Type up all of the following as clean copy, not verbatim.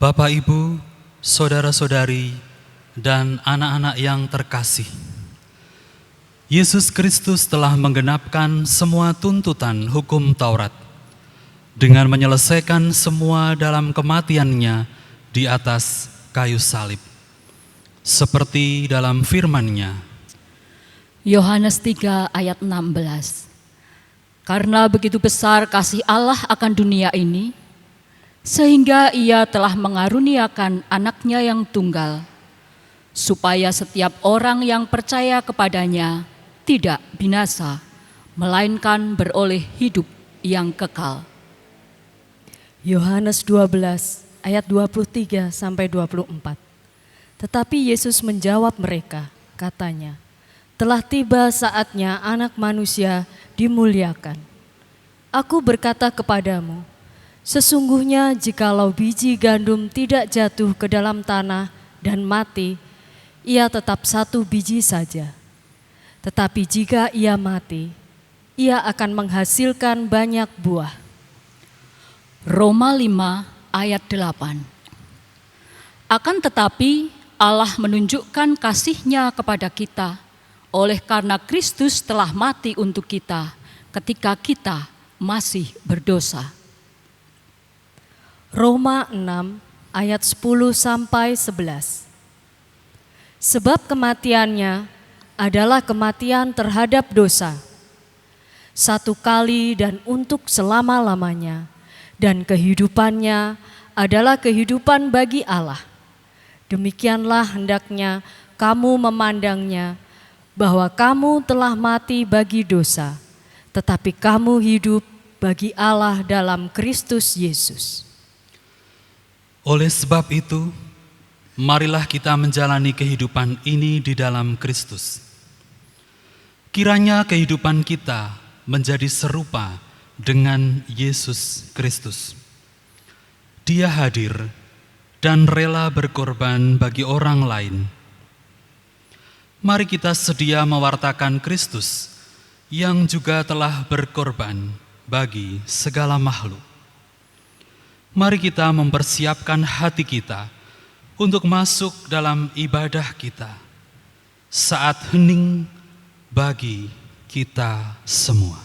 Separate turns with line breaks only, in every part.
Bapak, Ibu, saudara-saudari, dan anak-anak yang terkasih, Yesus Kristus telah menggenapkan semua tuntutan hukum Taurat dengan menyelesaikan semua dalam kematian-Nya di atas kayu salib. Seperti dalam firman-Nya,
Yohanes 3 ayat 16. Karena begitu besar kasih Allah akan dunia ini, sehingga Ia telah mengaruniakan anaknya yang tunggal, supaya setiap orang yang percaya kepadanya tidak binasa, melainkan beroleh hidup yang kekal.
Yohanes 12 ayat 23 sampai 24. Tetapi Yesus menjawab mereka, katanya, telah tiba saatnya Anak Manusia dimuliakan. Aku berkata kepadamu, sesungguhnya jikalau biji gandum tidak jatuh ke dalam tanah dan mati, ia tetap satu biji saja. Tetapi jika ia mati, ia akan menghasilkan banyak buah.
Roma 5 ayat 8. Akan tetapi Allah menunjukkan kasih-Nya kepada kita oleh karena Kristus telah mati untuk kita ketika kita masih berdosa.
Roma 6 ayat 10 sampai 11. Sebab kematiannya adalah kematian terhadap dosa, satu kali dan untuk selama-lamanya, dan kehidupannya adalah kehidupan bagi Allah. Demikianlah hendaknya kamu memandangnya, bahwa kamu telah mati bagi dosa, tetapi kamu hidup bagi Allah dalam Kristus Yesus.
oleh sebab itu, marilah kita menjalani kehidupan ini di dalam Kristus. Kiranya kehidupan kita menjadi serupa dengan Yesus Kristus. Dia hadir dan rela berkorban bagi orang lain. Mari kita sedia mewartakan Kristus yang juga telah berkorban bagi segala makhluk. Mari kita mempersiapkan hati kita untuk masuk dalam ibadah kita saat hening bagi kita semua.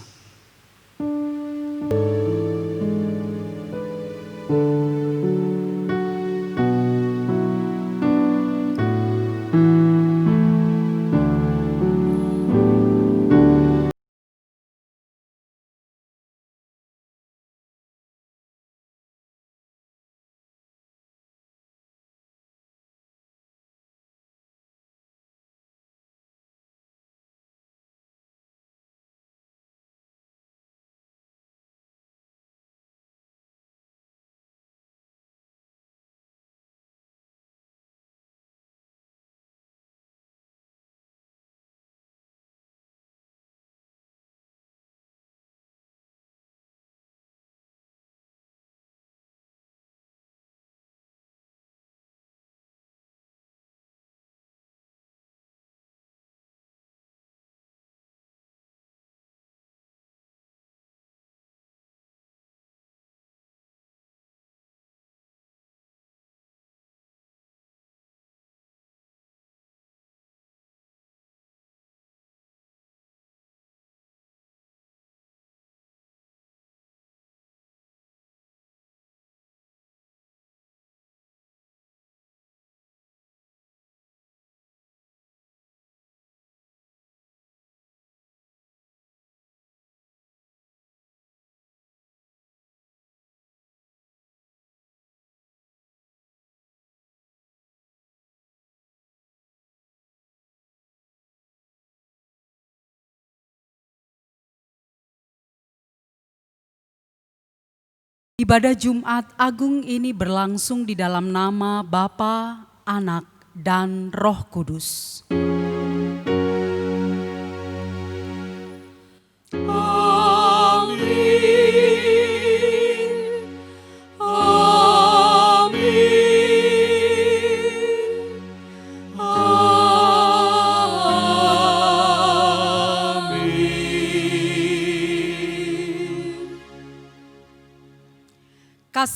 Ibadah Jumat Agung ini berlangsung di dalam nama Bapa, Anak, dan Roh Kudus.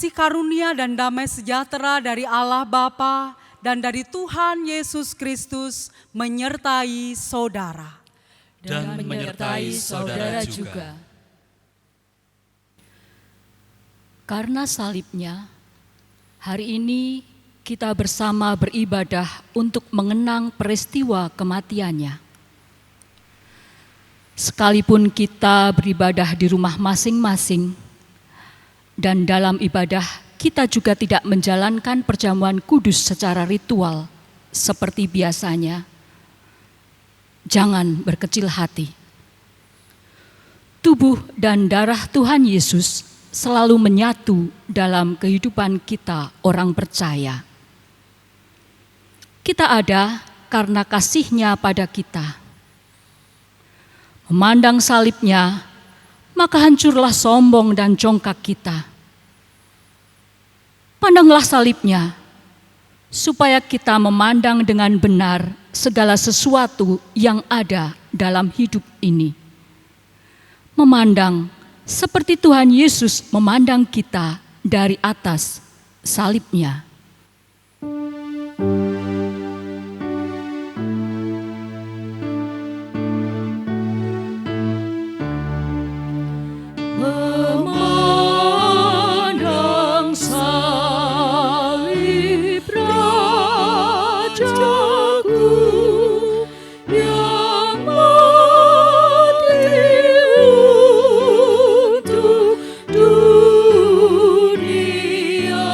kasih karunia dan damai sejahtera dari Allah Bapa dan dari Tuhan Yesus Kristus menyertai saudara.
Dan menyertai saudara juga.
Karena salibnya, hari ini kita bersama beribadah untuk mengenang peristiwa kematiannya. Sekalipun kita beribadah di rumah masing-masing, dan dalam ibadah kita juga tidak menjalankan perjamuan kudus secara ritual seperti biasanya, jangan berkecil hati. Tubuh dan darah Tuhan Yesus selalu menyatu dalam kehidupan kita orang percaya. Kita ada karena kasih-Nya pada kita. Memandang salibnya, maka hancurlah sombong dan congkak kita. Pandanglah salibnya, supaya kita memandang dengan benar segala sesuatu yang ada dalam hidup ini. Memandang seperti Tuhan Yesus memandang kita dari atas salibnya. Memandang salib Rajaku yang mati untuk dunia,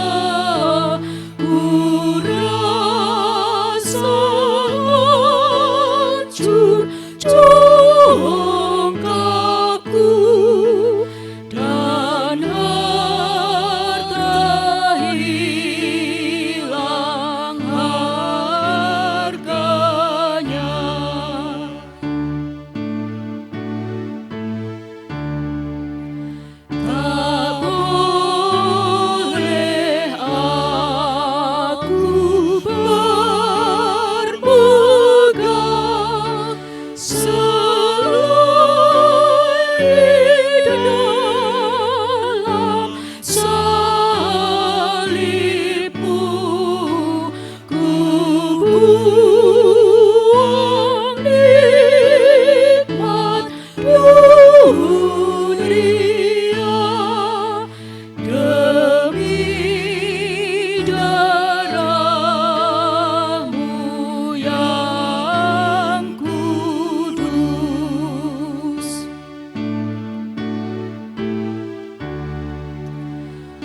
ku rasa hancur congkakku dan harta hilang harganya. Tak boleh aku berpegang selain dalam salib-Mu, ku buang nikmat dunia demi darah-Mu yang kudus.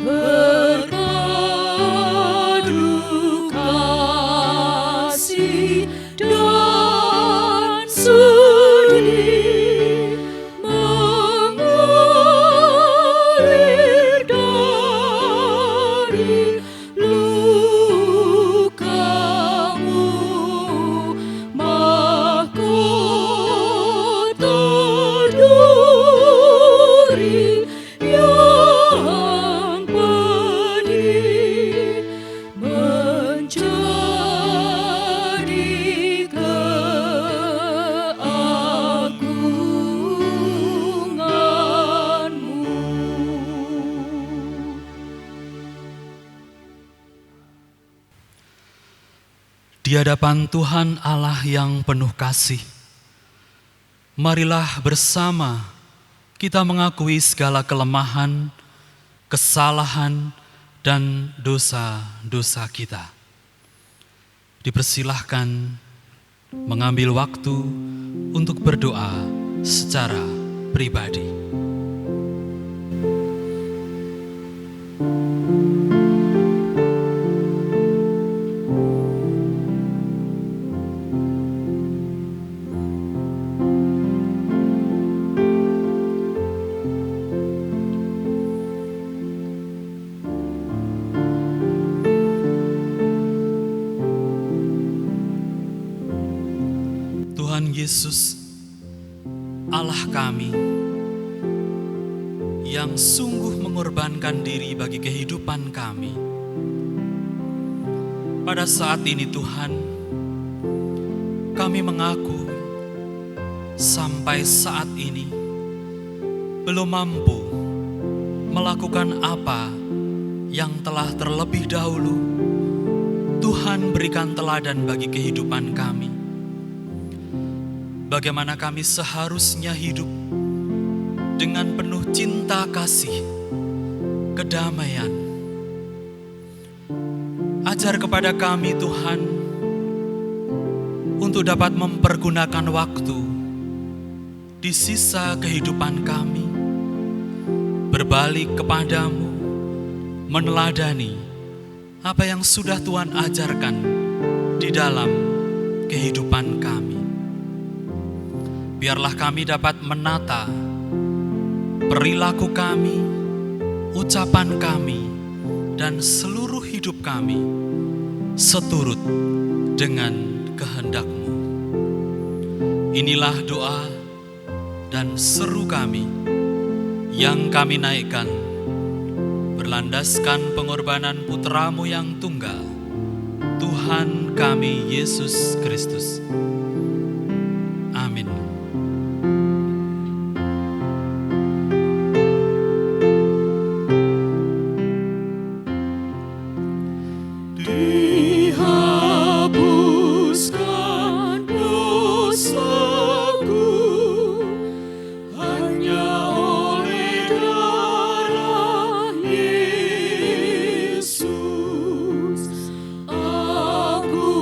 Berpadu kasih dan sedih mengalir dari luka-Mu, mahkota duri yang pedih menjadi keagungan-Mu.
Di hadapan Tuhan Allah yang penuh kasih, marilah bersama kita mengakui segala kelemahan, kesalahan, dan dosa-dosa kita. Dipersilahkan mengambil waktu untuk berdoa secara pribadi. Tuhan Yesus, Allah kami, yang sungguh mengorbankan diri bagi kehidupan kami. Pada saat ini Tuhan, kami mengaku sampai saat ini belum mampu melakukan apa yang telah terlebih dahulu Tuhan berikan teladan bagi kehidupan kami. Bagaimana kami seharusnya hidup dengan penuh cinta kasih, kedamaian. Ajar kepada kami Tuhan untuk dapat mempergunakan waktu di sisa kehidupan kami, berbalik kepadamu, meneladani apa yang sudah Tuhan ajarkan di dalam kehidupan kami. Biarlah kami dapat menata perilaku kami, ucapan kami, dan seluruh hidup kami seturut dengan kehendak-Mu. Inilah doa dan seru kami yang kami naikkan berlandaskan pengorbanan Putra-Mu yang tunggal, Tuhan kami Yesus Kristus. Amin.
Dihapuskan dosaku hanya oleh darah Yesus. Aku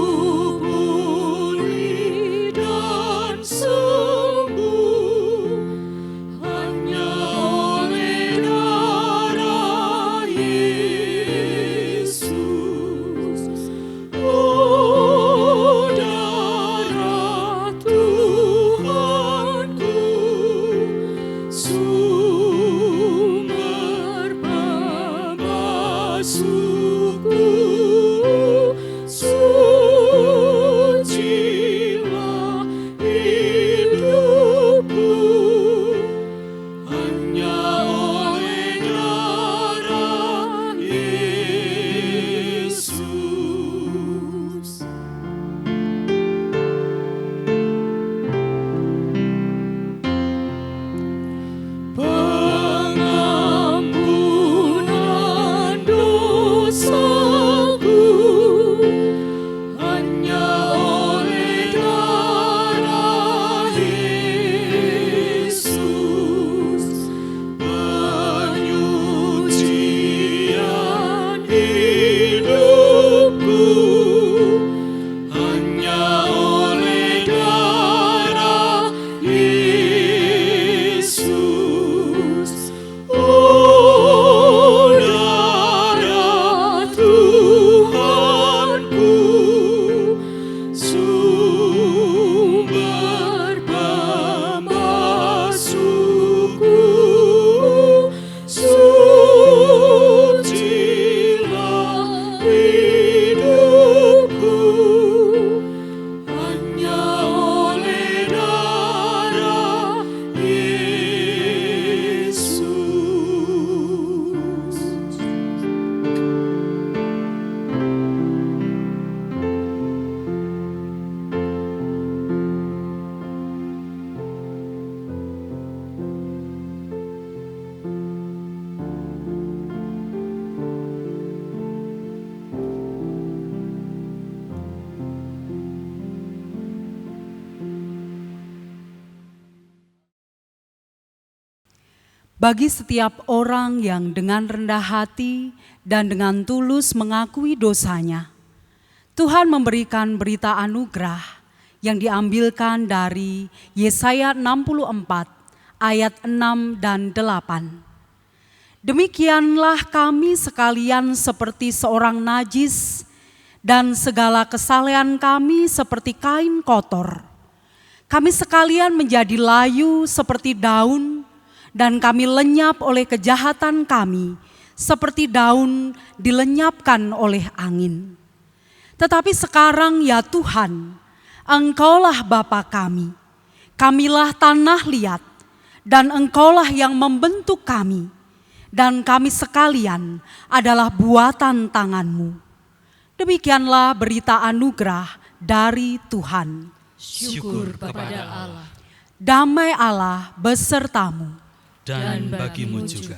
pulih dan sembuh hanya oleh darah Yesus. Oh, darah Tuhanku, sumber pembasuhku, sucilah hidupku, hanya oleh darah Yesus. Pengampunan dosaku hanya oleh darah Yesus. Penyucian hidupku hanya oleh darah Yesus. Oh, darah Tuhanku, sumber pembasuhku, sucilah hidupku, hanya oleh darah Yesus.
Bagi setiap orang yang dengan rendah hati dan dengan tulus mengakui dosanya, Tuhan memberikan berita anugerah yang diambilkan dari Yesaya 64 ayat 6 dan 8. Demikianlah kami sekalian seperti seorang najis, dan segala kesalehan kami seperti kain kotor. Kami sekalian menjadi layu seperti daun, dan kami lenyap oleh kejahatan kami, seperti daun dilenyapkan oleh angin. Tetapi sekarang ya Tuhan, Engkaulah Bapa kami, kamilah tanah liat, dan Engkaulah yang membentuk kami, dan kami sekalian adalah buatan tangan-Mu. Demikianlah berita anugerah dari Tuhan.
Syukur kepada Allah
Damai Allah besertamu.
dan bagimu juga.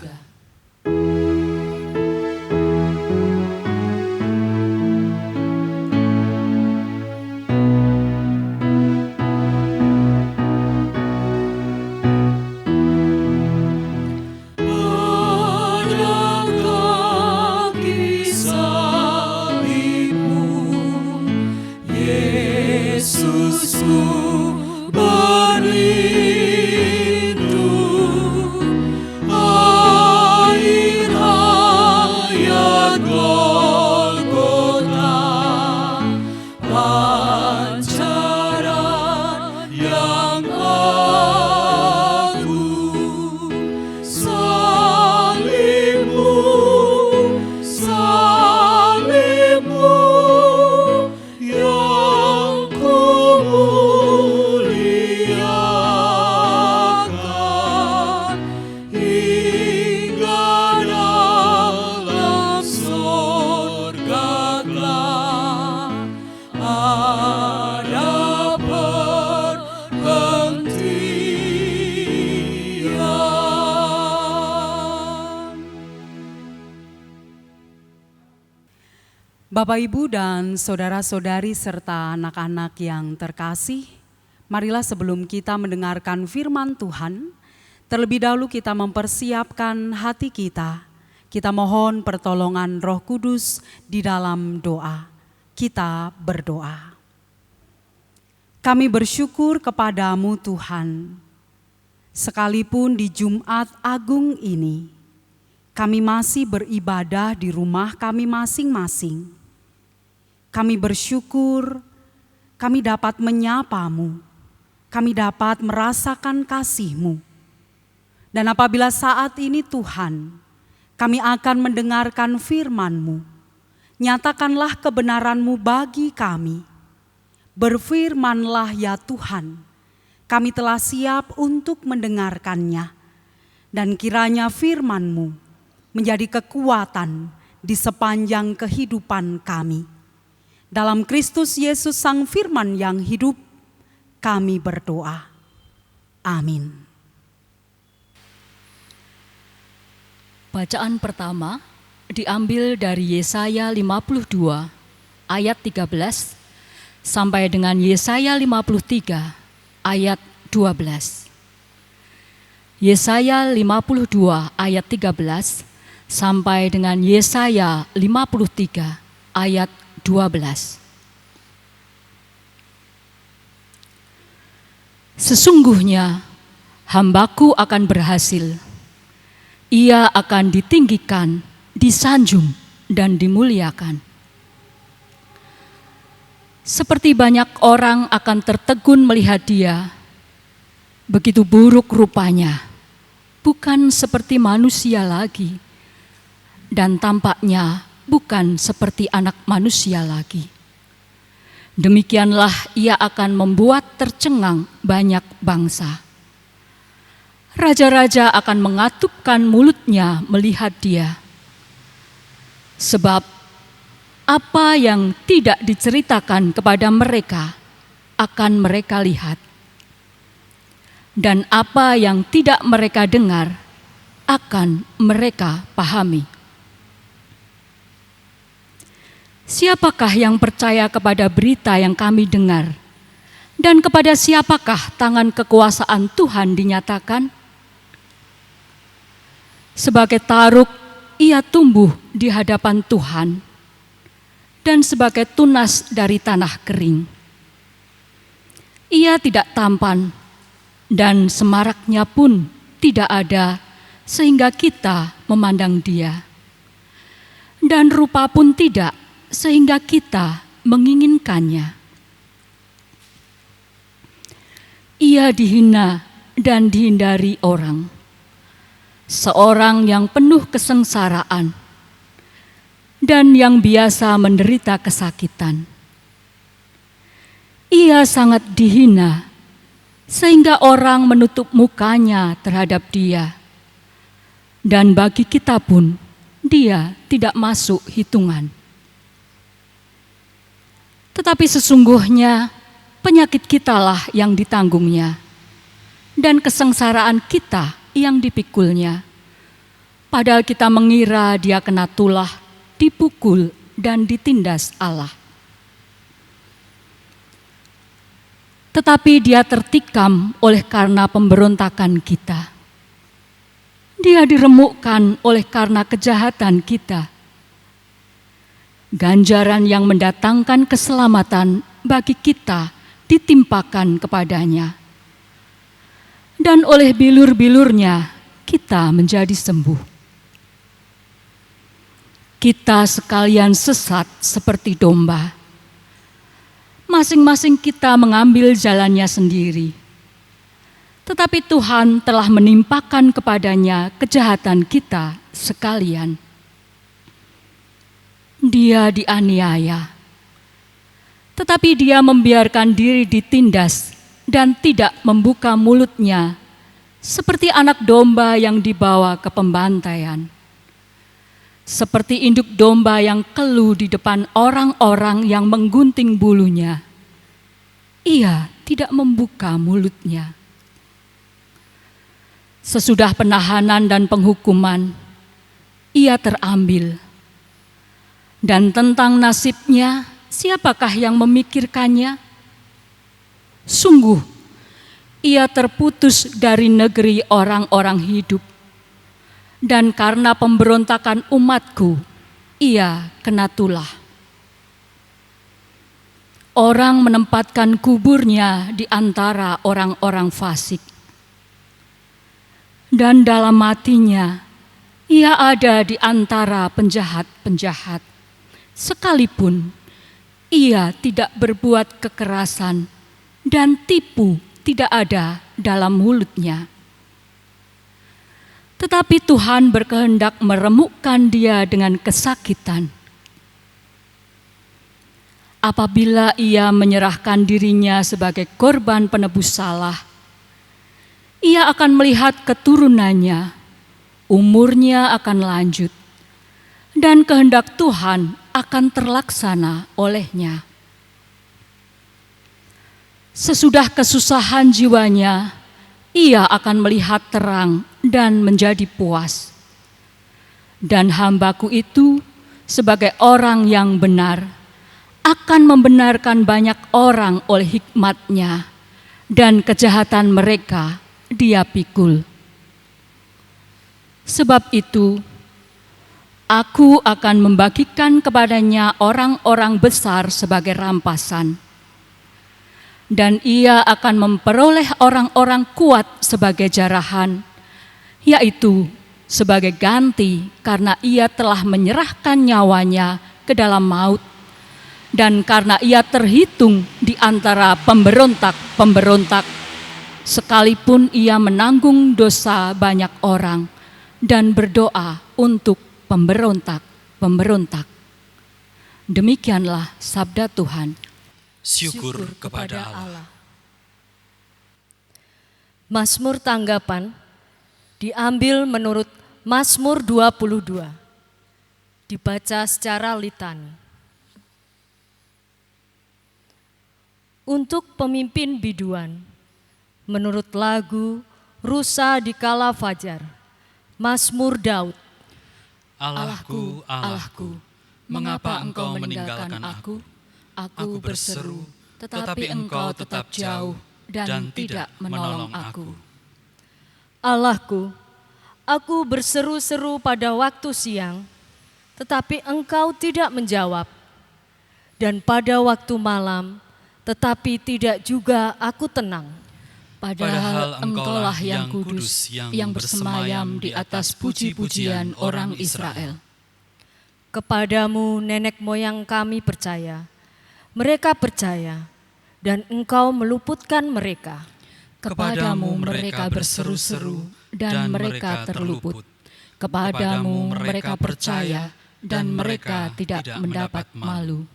Bapak, Ibu, dan saudara-saudari serta anak-anak yang terkasih, marilah sebelum kita mendengarkan firman Tuhan, terlebih dahulu kita mempersiapkan hati kita. Kita mohon pertolongan Roh Kudus di dalam doa. Kita berdoa. Kami bersyukur kepadamu Tuhan, sekalipun di Jumat Agung ini, kami masih beribadah di rumah kami masing-masing. Kami bersyukur, kami dapat menyapa-Mu, kami dapat merasakan kasih-Mu. Dan apabila saat ini Tuhan, kami akan mendengarkan firman-Mu, nyatakanlah kebenaran-Mu bagi kami. Berfirmanlah ya Tuhan, kami telah siap untuk mendengarkannya. Dan kiranya firman-Mu menjadi kekuatan di sepanjang kehidupan kami. Dalam Kristus Yesus Sang Firman yang hidup, kami berdoa. Amin.
Bacaan pertama diambil dari Yesaya 52 ayat 13 sampai dengan Yesaya 53 ayat 12. Yesaya 52 ayat 13 sampai dengan Yesaya 53 ayat 12. Sesungguhnya hambaku akan berhasil. Ia akan ditinggikan, disanjung, dan dimuliakan. Seperti banyak orang akan tertegun melihat dia, begitu buruk rupanya, bukan seperti manusia lagi, dan tampaknya bukan seperti anak manusia lagi. Demikianlah ia akan membuat tercengang banyak bangsa. Raja-raja akan mengatupkan mulutnya melihat dia. Sebab apa yang tidak diceritakan kepada mereka akan mereka lihat. Dan apa yang tidak mereka dengar akan mereka pahami. Siapakah yang percaya kepada berita yang kami dengar? Dan kepada siapakah tangan kekuasaan Tuhan dinyatakan? Sebagai taruk, ia tumbuh di hadapan Tuhan, dan sebagai tunas dari tanah kering. Ia tidak tampan, dan semaraknya pun tidak ada, sehingga kita memandang dia. Dan rupa pun tidak, sehingga kita menginginkannya. Ia dihina dan dihindari orang, seorang yang penuh kesengsaraan dan yang biasa menderita kesakitan. Ia sangat dihina, sehingga orang menutup mukanya terhadap dia. Dan bagi kita pun, dia tidak masuk hitungan. Tetapi sesungguhnya penyakit kitalah yang ditanggungnya, dan kesengsaraan kita yang dipikulnya. Padahal kita mengira dia kena tulah, dipukul, dan ditindas Allah. Tetapi dia tertikam oleh karena pemberontakan kita. Dia diremukkan oleh karena kejahatan kita. Ganjaran yang mendatangkan keselamatan bagi kita ditimpakan kepadanya. Dan oleh bilur-bilurnya kita menjadi sembuh. Kita sekalian sesat seperti domba. Masing-masing kita mengambil jalannya sendiri. Tetapi Tuhan telah menimpakan kepadanya kejahatan kita sekalian. Dia dianiaya, tetapi dia membiarkan diri ditindas dan tidak membuka mulutnya, seperti anak domba yang dibawa ke pembantaian. Seperti induk domba yang keluh di depan orang-orang yang menggunting bulunya, ia tidak membuka mulutnya. Sesudah penahanan dan penghukuman, ia terambil. Dan tentang nasibnya, siapakah yang memikirkannya? Sungguh, ia terputus dari negeri orang-orang hidup. Dan karena pemberontakan umatku, ia kena tulah. Orang menempatkan kuburnya di antara orang-orang fasik. Dan dalam matinya, ia ada di antara penjahat-penjahat. Sekalipun ia tidak berbuat kekerasan dan tipu tidak ada dalam mulutnya. Tetapi Tuhan berkehendak meremukkan dia dengan kesakitan. Apabila ia menyerahkan dirinya sebagai korban penebus salah, ia akan melihat keturunannya, umurnya akan lanjut, dan kehendak Tuhan akan terlaksana olehnya. Sesudah kesusahan jiwanya, ia akan melihat terang dan menjadi puas. Dan hambaku itu sebagai orang yang benar akan membenarkan banyak orang oleh hikmat-Nya, dan kejahatan mereka Dia pikul. Sebab itu, aku akan membagikan kepadanya orang-orang besar sebagai rampasan, dan ia akan memperoleh orang-orang kuat sebagai jarahan, yaitu sebagai ganti karena ia telah menyerahkan nyawanya ke dalam maut, dan karena ia terhitung di antara pemberontak-pemberontak, sekalipun ia menanggung dosa banyak orang dan berdoa untuk pemberontak-pemberontak. Demikianlah sabda Tuhan.
Syukur kepada Allah.
Mazmur tanggapan diambil menurut Mazmur 22. Dibaca secara litani. Untuk pemimpin biduan, menurut lagu Rusa di Kala Fajar, Mazmur Daud.
Allahku, Allahku, mengapa Engkau meninggalkan aku? Aku berseru, tetapi Engkau tetap jauh dan tidak menolong aku.
Allahku, aku berseru-seru pada waktu siang, tetapi Engkau tidak menjawab. Dan pada waktu malam, tetapi tidak juga aku tenang.
Padahal Engkaulah yang kudus, yang bersemayam di atas puji-pujian orang Israel.
Kepadamu nenek moyang kami percaya, mereka percaya, dan Engkau meluputkan mereka.
Kepadamu mereka berseru-seru dan mereka terluput. Kepadamu mereka percaya dan mereka tidak mendapat malu.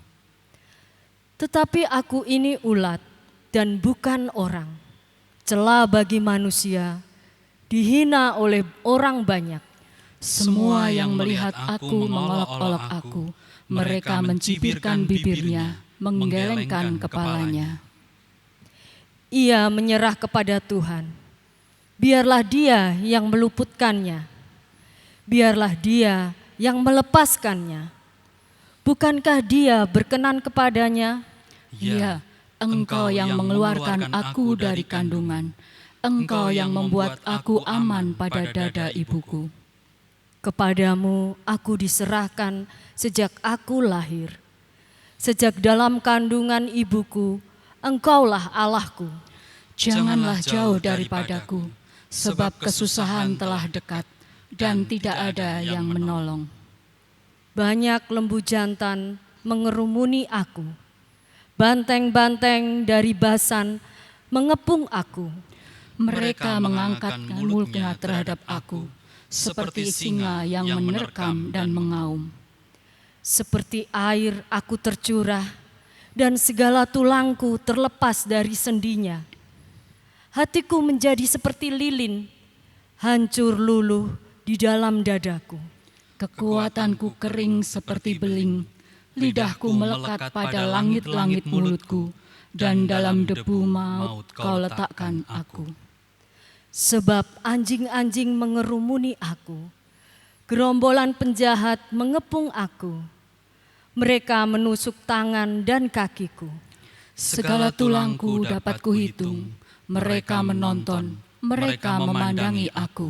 Tetapi aku ini ulat dan bukan orang, cela bagi manusia, dihina oleh orang banyak.
Semua yang melihat aku mengolok-olok aku, mereka mencibirkan bibirnya, menggelengkan kepalanya.
Ia menyerah kepada Tuhan. Biarlah Dia yang meluputkannya. Biarlah Dia yang melepaskannya. Bukankah Dia berkenan kepadanya?
Ya, Engkau yang mengeluarkan aku dari kandungan. Engkau yang membuat aku aman pada dada ibuku.
Kepadamu aku diserahkan sejak aku lahir. Sejak dalam kandungan ibuku, Engkaulah Allahku.
Janganlah jauh daripadaku, sebab kesusahan telah dekat dan tidak ada yang menolong.
Banyak lembu jantan mengerumuni aku. Banteng-banteng dari Basan mengepung aku.
Mereka mengangkat mulutnya terhadap aku, seperti singa yang menerkam dan mengaum.
Seperti air aku tercurah, dan segala tulangku terlepas dari sendinya. Hatiku menjadi seperti lilin, hancur luluh di dalam dadaku.
Kekuatanku kering seperti beling, lidahku melekat pada langit-langit mulutku, dan dalam debu maut kau letakkan aku.
Sebab anjing-anjing mengerumuni aku, gerombolan penjahat mengepung aku. Mereka menusuk tangan dan kakiku.
Segala tulangku dapat kuhitung, mereka menonton, mereka memandangi aku.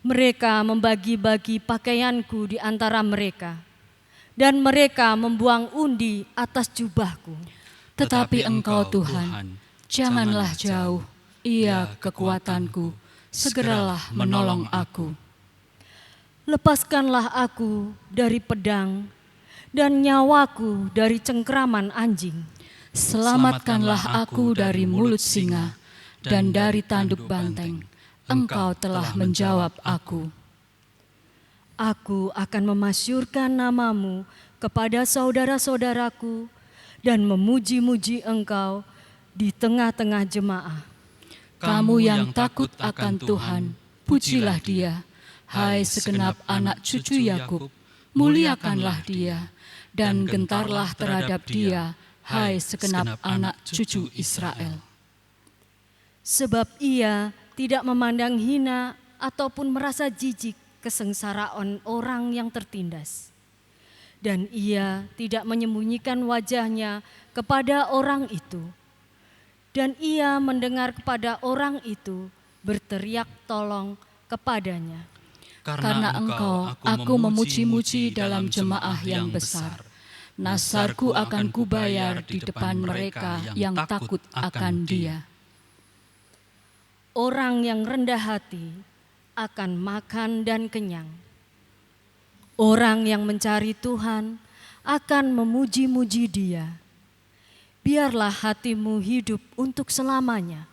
Mereka membagi-bagi pakaianku di antara mereka, dan mereka membuang undi atas jubahku.
Tetapi Engkau Tuhan, janganlah jauh, Ia kekuatanku, segeralah menolong aku.
Lepaskanlah aku dari pedang dan nyawaku dari cengkraman anjing.
Selamatkanlah aku dari mulut singa dan dari tanduk banteng. Engkau telah menjawab aku.
Aku akan memasyurkan namamu kepada saudara-saudaraku dan memuji-muji Engkau di tengah-tengah jemaah.
Kamu yang takut akan Tuhan, pujilah Dia. Hai segenap anak cucu Yakub, muliakanlah Dia dan gentarlah terhadap Dia, hai segenap anak cucu Israel.
Sebab Ia tidak memandang hina ataupun merasa jijik kesengsaraan orang yang tertindas. Dan Ia tidak menyembunyikan wajahnya kepada orang itu. Dan Ia mendengar kepada orang itu berteriak tolong kepadanya.
Karena Engkau, aku memuji-muji dalam jemaah yang besar. Nasarku akan kubayar di depan mereka yang takut akan Dia.
Orang yang rendah hati akan makan dan kenyang. Orang yang mencari Tuhan akan memuji-muji Dia. Biarlah hatimu hidup untuk selamanya.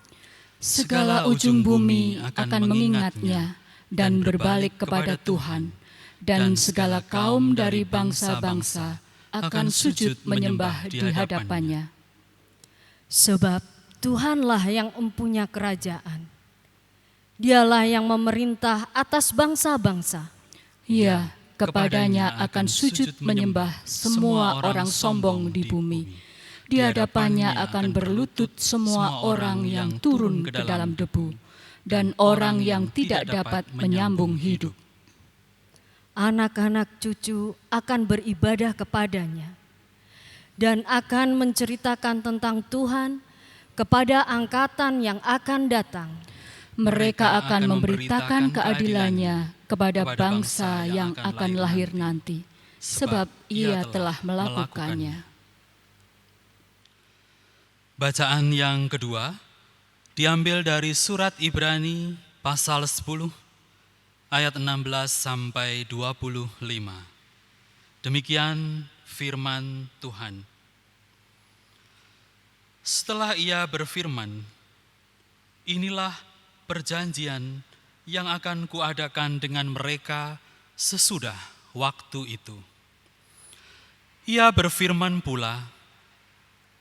Segala ujung bumi akan mengingatnya dan berbalik kepada Tuhan, dan segala kaum dari bangsa-bangsa akan sujud menyembah di hadapannya.
Sebab Tuhanlah yang empunya kerajaan. Dialah yang memerintah atas bangsa-bangsa.
Ya, kepadanya akan sujud menyembah semua orang sombong di bumi. Di hadapannya akan berlutut semua orang yang turun ke dalam debu, dan orang yang tidak dapat menyambung hidup.
Anak-anak cucu akan beribadah kepadanya dan akan menceritakan tentang Tuhan kepada angkatan yang akan datang.
Mereka akan memberitakan keadilannya kepada bangsa yang akan lahir nanti, sebab Ia telah melakukannya.
Bacaan yang kedua diambil dari surat Ibrani pasal 10 ayat 16 sampai 25. Demikian firman Tuhan. Setelah Ia berfirman, inilah perjanjian yang akan kuadakan dengan mereka sesudah waktu itu. Ia berfirman pula,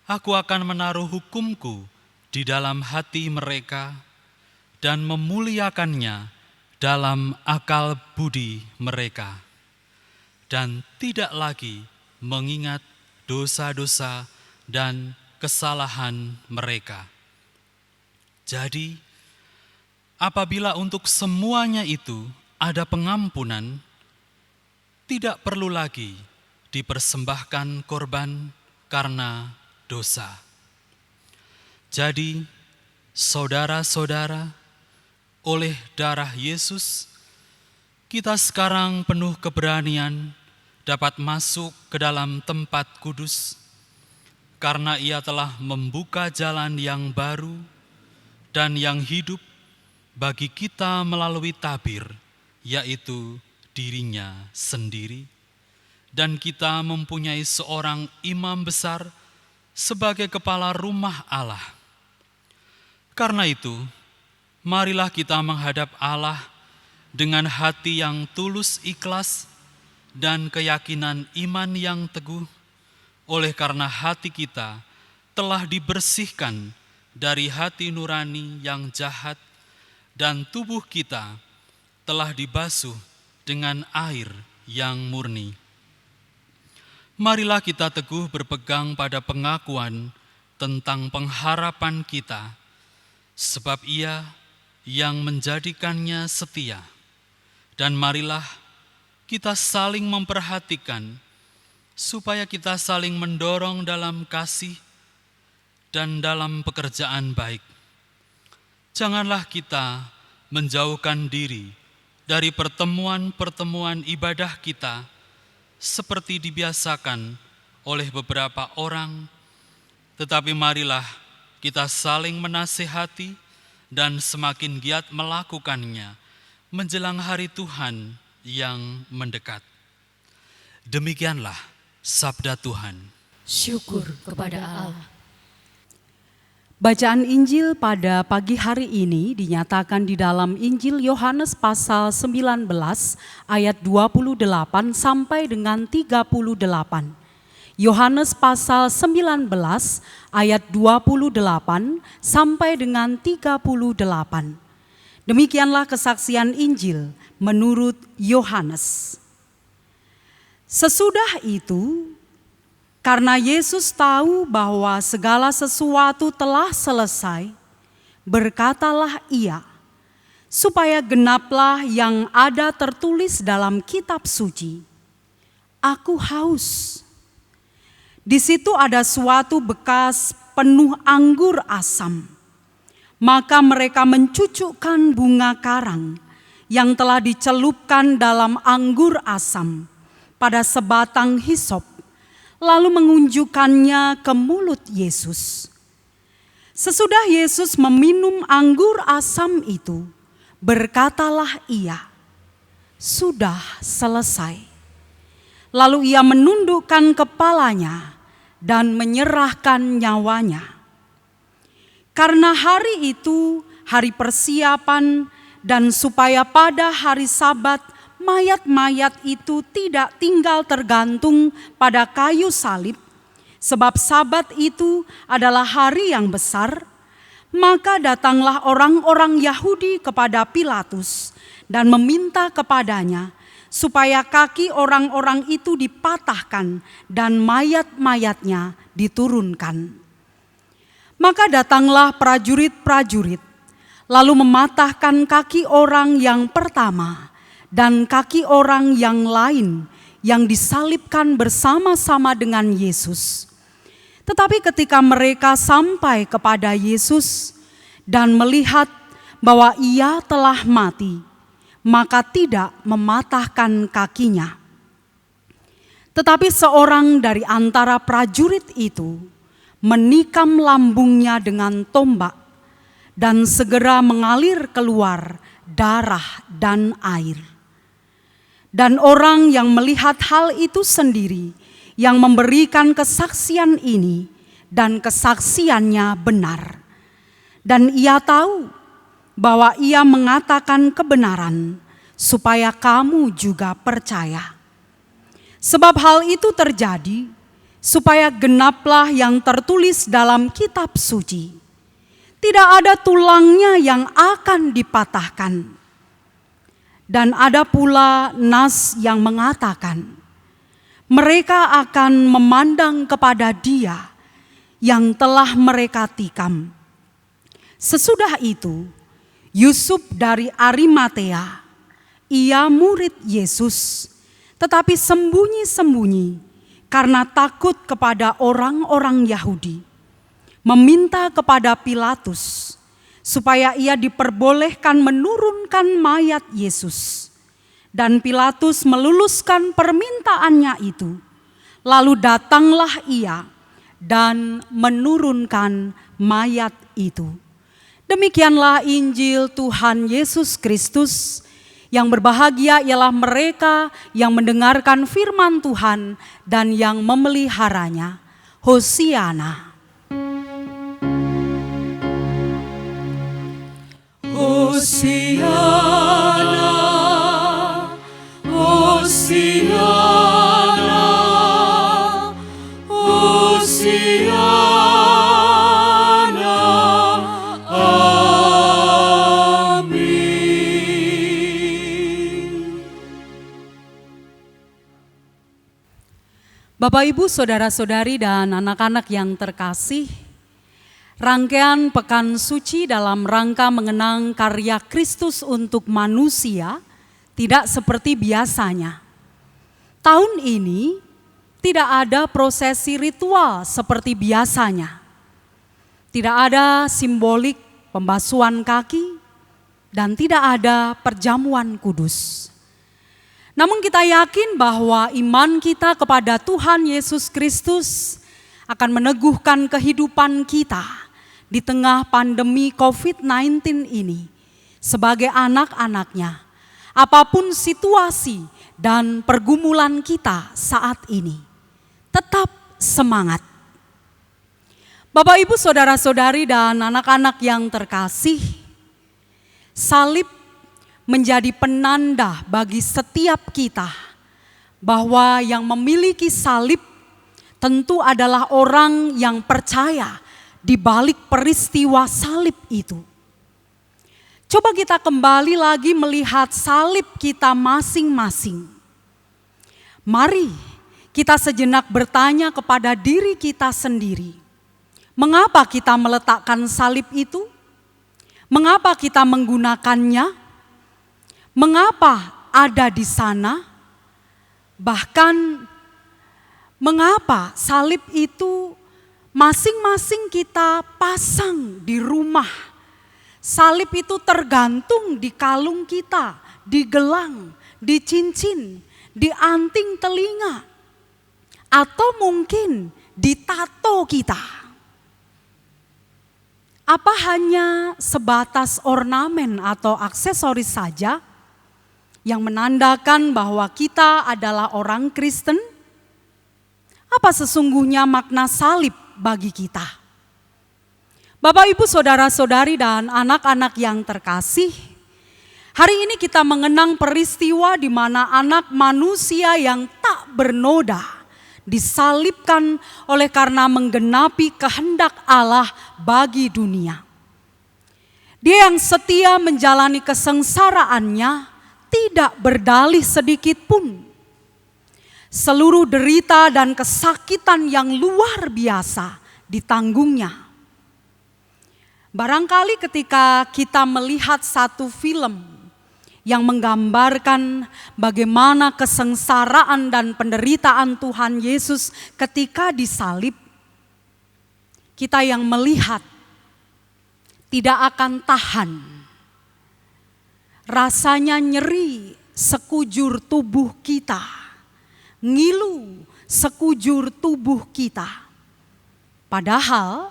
aku akan menaruh hukumku di dalam hati mereka dan memuliakannya dalam akal budi mereka, dan tidak lagi mengingat dosa-dosa dan kesalahan mereka. Jadi, apabila untuk semuanya itu ada pengampunan, tidak perlu lagi dipersembahkan korban karena dosa. Jadi, saudara-saudara, oleh darah Yesus, kita sekarang penuh keberanian dapat masuk ke dalam tempat kudus, karena Ia telah membuka jalan yang baru dan yang hidup bagi kita melalui tabir, yaitu dirinya sendiri. Dan kita mempunyai seorang imam besar sebagai kepala rumah Allah. Karena itu, marilah kita menghadap Allah dengan hati yang tulus ikhlas dan keyakinan iman yang teguh, oleh karena hati kita telah dibersihkan dari hati nurani yang jahat dan tubuh kita telah dibasuh dengan air yang murni. Marilah kita teguh berpegang pada pengakuan tentang pengharapan kita, sebab Ia yang menjadikannya setia. Dan marilah kita saling memperhatikan supaya kita saling mendorong dalam kasih dan dalam pekerjaan baik. Janganlah kita menjauhkan diri dari pertemuan-pertemuan ibadah kita seperti dibiasakan oleh beberapa orang, tetapi marilah kita saling menasihati dan semakin giat melakukannya menjelang hari Tuhan yang mendekat. Demikianlah sabda Tuhan.
Syukur kepada Allah.
Bacaan Injil pada pagi hari ini dinyatakan di dalam Injil Yohanes pasal 19 ayat 28 sampai dengan 38. Yohanes pasal 19 ayat 28 sampai dengan 38. Demikianlah kesaksian Injil menurut Yohanes. Sesudah itu, karena Yesus tahu bahwa segala sesuatu telah selesai, berkatalah ia, supaya genaplah yang ada tertulis dalam kitab suci, "Aku haus." Di situ ada suatu bekas penuh anggur asam. Maka mereka mencucukkan bunga karang yang telah dicelupkan dalam anggur asam pada sebatang hisop, lalu mengunjukkannya ke mulut Yesus. Sesudah Yesus meminum anggur asam itu, berkatalah ia, "Sudah selesai." Lalu ia menundukkan kepalanya dan menyerahkan nyawanya. Karena hari itu hari persiapan, dan supaya pada hari Sabat mayat-mayat itu tidak tinggal tergantung pada kayu salib, sebab Sabat itu adalah hari yang besar, maka datanglah orang-orang Yahudi kepada Pilatus dan meminta kepadanya supaya kaki orang-orang itu dipatahkan dan mayat-mayatnya diturunkan. Maka datanglah prajurit-prajurit, lalu mematahkan kaki orang yang pertama dan kaki orang yang lain yang disalibkan bersama-sama dengan Yesus. Tetapi ketika mereka sampai kepada Yesus dan melihat bahwa ia telah mati, maka tidak mematahkan kakinya. Tetapi seorang dari antara prajurit itu menikam lambungnya dengan tombak, dan segera mengalir keluar darah dan air. Dan orang yang melihat hal itu sendiri, yang memberikan kesaksian ini, dan kesaksiannya benar. Dan ia tahu bahwa ia mengatakan kebenaran, supaya kamu juga percaya. Sebab hal itu terjadi, supaya genaplah yang tertulis dalam kitab suci. Tidak ada tulangnya yang akan dipatahkan. Dan ada pula nas yang mengatakan, mereka akan memandang kepada Dia yang telah mereka tikam. Sesudah itu, Yusuf dari Arimatea, ia murid Yesus, tetapi sembunyi-sembunyi karena takut kepada orang-orang Yahudi, meminta kepada Pilatus supaya ia diperbolehkan menurunkan mayat Yesus. Dan Pilatus meluluskan permintaannya itu. Lalu datanglah ia dan menurunkan mayat itu. Demikianlah Injil Tuhan Yesus Kristus. Yang berbahagia ialah mereka yang mendengarkan firman Tuhan dan yang memeliharanya. Hosiana.
Hosiana, Hosiana, Hosiana, amin.
Bapak, Ibu, saudara-saudari, dan anak-anak yang terkasih, rangkaian Pekan Suci dalam rangka mengenang karya Kristus untuk manusia tidak seperti biasanya. Tahun ini tidak ada prosesi ritual seperti biasanya. Tidak ada simbolik pembasuhan kaki dan tidak ada perjamuan kudus. Namun kita yakin bahwa iman kita kepada Tuhan Yesus Kristus akan meneguhkan kehidupan kita di tengah pandemi COVID-19 ini sebagai anak-anaknya. Apapun situasi dan pergumulan kita saat ini, tetap semangat. Bapak, Ibu, saudara-saudari dan anak-anak yang terkasih, salib menjadi penanda bagi setiap kita bahwa yang memiliki salib tentu adalah orang yang percaya di balik peristiwa salib itu. Coba kita kembali lagi melihat salib kita masing-masing. Mari kita sejenak bertanya kepada diri kita sendiri. Mengapa kita meletakkan salib itu? Mengapa kita menggunakannya? Mengapa ada di sana? Bahkan mengapa salib itu masing-masing kita pasang di rumah? Salib itu tergantung di kalung kita, di gelang, di cincin, di anting telinga, atau mungkin di tato kita. Apa hanya sebatas ornamen atau aksesoris saja yang menandakan bahwa kita adalah orang Kristen? Apa sesungguhnya makna salib bagi kita? Bapak, Ibu, saudara-saudari dan anak-anak yang terkasih, hari ini kita mengenang peristiwa di mana anak manusia yang tak bernoda disalibkan oleh karena menggenapi kehendak Allah bagi dunia. Dia yang setia menjalani kesengsaraannya tidak berdalih sedikit pun. Seluruh derita dan kesakitan yang luar biasa ditanggungnya. Barangkali ketika kita melihat satu film yang menggambarkan bagaimana kesengsaraan dan penderitaan Tuhan Yesus ketika disalib, kita yang melihat tidak akan tahan. Rasanya nyeri sekujur tubuh kita, ngilu sekujur tubuh kita. Padahal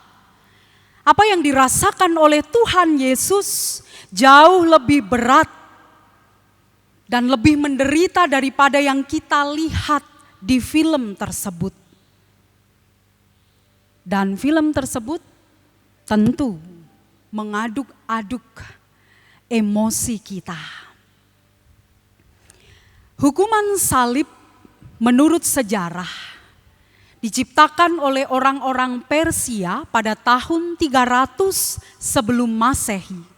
apa yang dirasakan oleh Tuhan Yesus jauh lebih berat dan lebih menderita daripada yang kita lihat di film tersebut. Dan film tersebut tentu mengaduk-aduk emosi kita. Hukuman salib menurut sejarah diciptakan oleh orang-orang Persia pada tahun 300 sebelum Masehi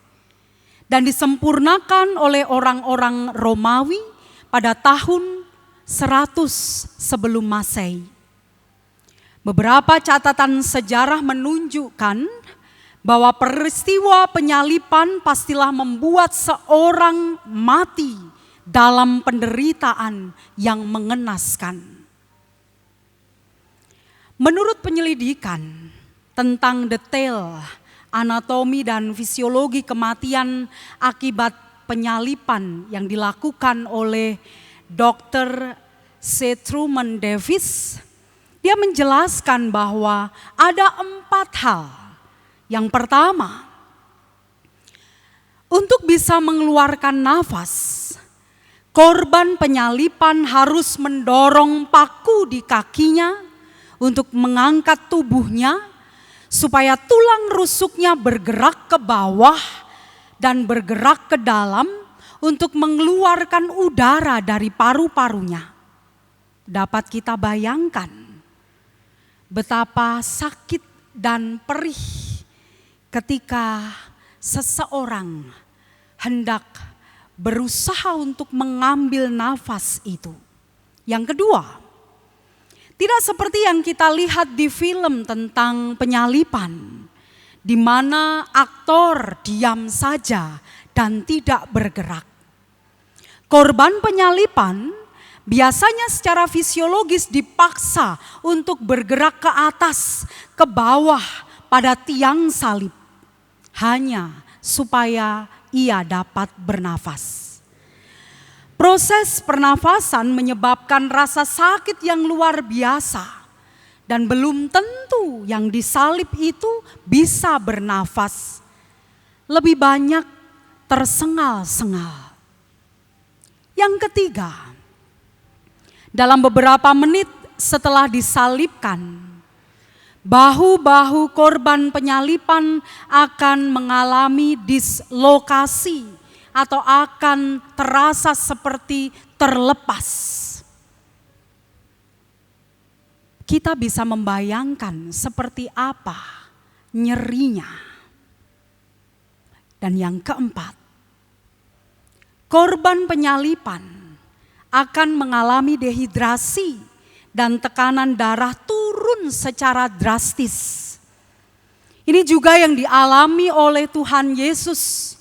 dan disempurnakan oleh orang-orang Romawi pada tahun 100 sebelum Masehi. Beberapa catatan sejarah menunjukkan bahwa peristiwa penyaliban pastilah membuat seorang mati dalam penderitaan yang mengenaskan. Menurut penyelidikan tentang detail anatomi dan fisiologi kematian akibat penyaliban yang dilakukan oleh Dr. C. Truman Davis, dia menjelaskan bahwa ada 4 hal. Yang pertama, untuk bisa mengeluarkan nafas, korban penyaliban harus mendorong paku di kakinya untuk mengangkat tubuhnya supaya tulang rusuknya bergerak ke bawah dan bergerak ke dalam untuk mengeluarkan udara dari paru-parunya. Dapat kita bayangkan betapa sakit dan perih ketika seseorang hendak berusaha untuk mengambil nafas itu. Yang kedua, tidak seperti yang kita lihat di film tentang penyaliban, di mana aktor diam saja dan tidak bergerak. Korban penyaliban biasanya secara fisiologis dipaksa untuk bergerak ke atas, ke bawah pada tiang salib, hanya supaya ia dapat bernafas. Proses pernafasan menyebabkan rasa sakit yang luar biasa, dan belum tentu yang disalib itu bisa bernafas. Lebih banyak tersengal-sengal. Yang ketiga, dalam beberapa menit setelah disalibkan, bahu-bahu korban penyaliban akan mengalami dislokasi atau akan terasa seperti terlepas. Kita bisa membayangkan seperti apa nyerinya. Dan yang keempat, korban penyaliban akan mengalami dehidrasi dan tekanan darah turun secara drastis. Ini juga yang dialami oleh Tuhan Yesus,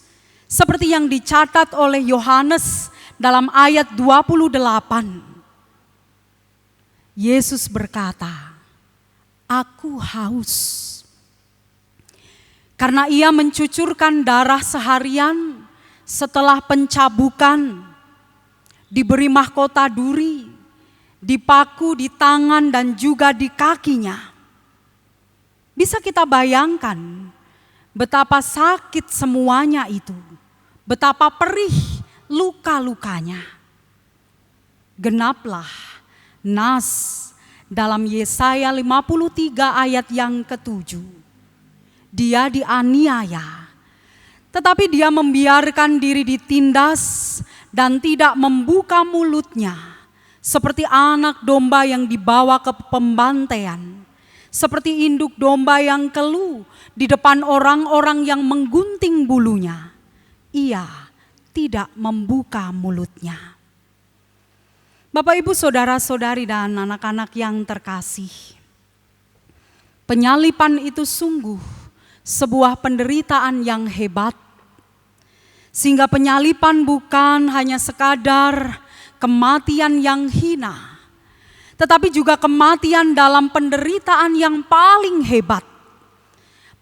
seperti yang dicatat oleh Yohanes dalam ayat 28. Yesus berkata, "Aku haus." Karena ia mencucurkan darah seharian setelah pencabukan, diberi mahkota duri, dipaku di tangan dan juga di kakinya. Bisa kita bayangkan betapa sakit semuanya itu, betapa perih luka-lukanya. Genaplah nas dalam Yesaya 53 ayat yang ke-7. Dia dianiaya, tetapi dia membiarkan diri ditindas dan tidak membuka mulutnya, seperti anak domba yang dibawa ke pembantaian, seperti induk domba yang keluh di depan orang-orang yang menggunting bulunya. Ia tidak membuka mulutnya. Bapak, Ibu, saudara-saudari dan anak-anak yang terkasih, penyaliban itu sungguh sebuah penderitaan yang hebat, sehingga penyaliban bukan hanya sekadar kematian yang hina, tetapi juga kematian dalam penderitaan yang paling hebat.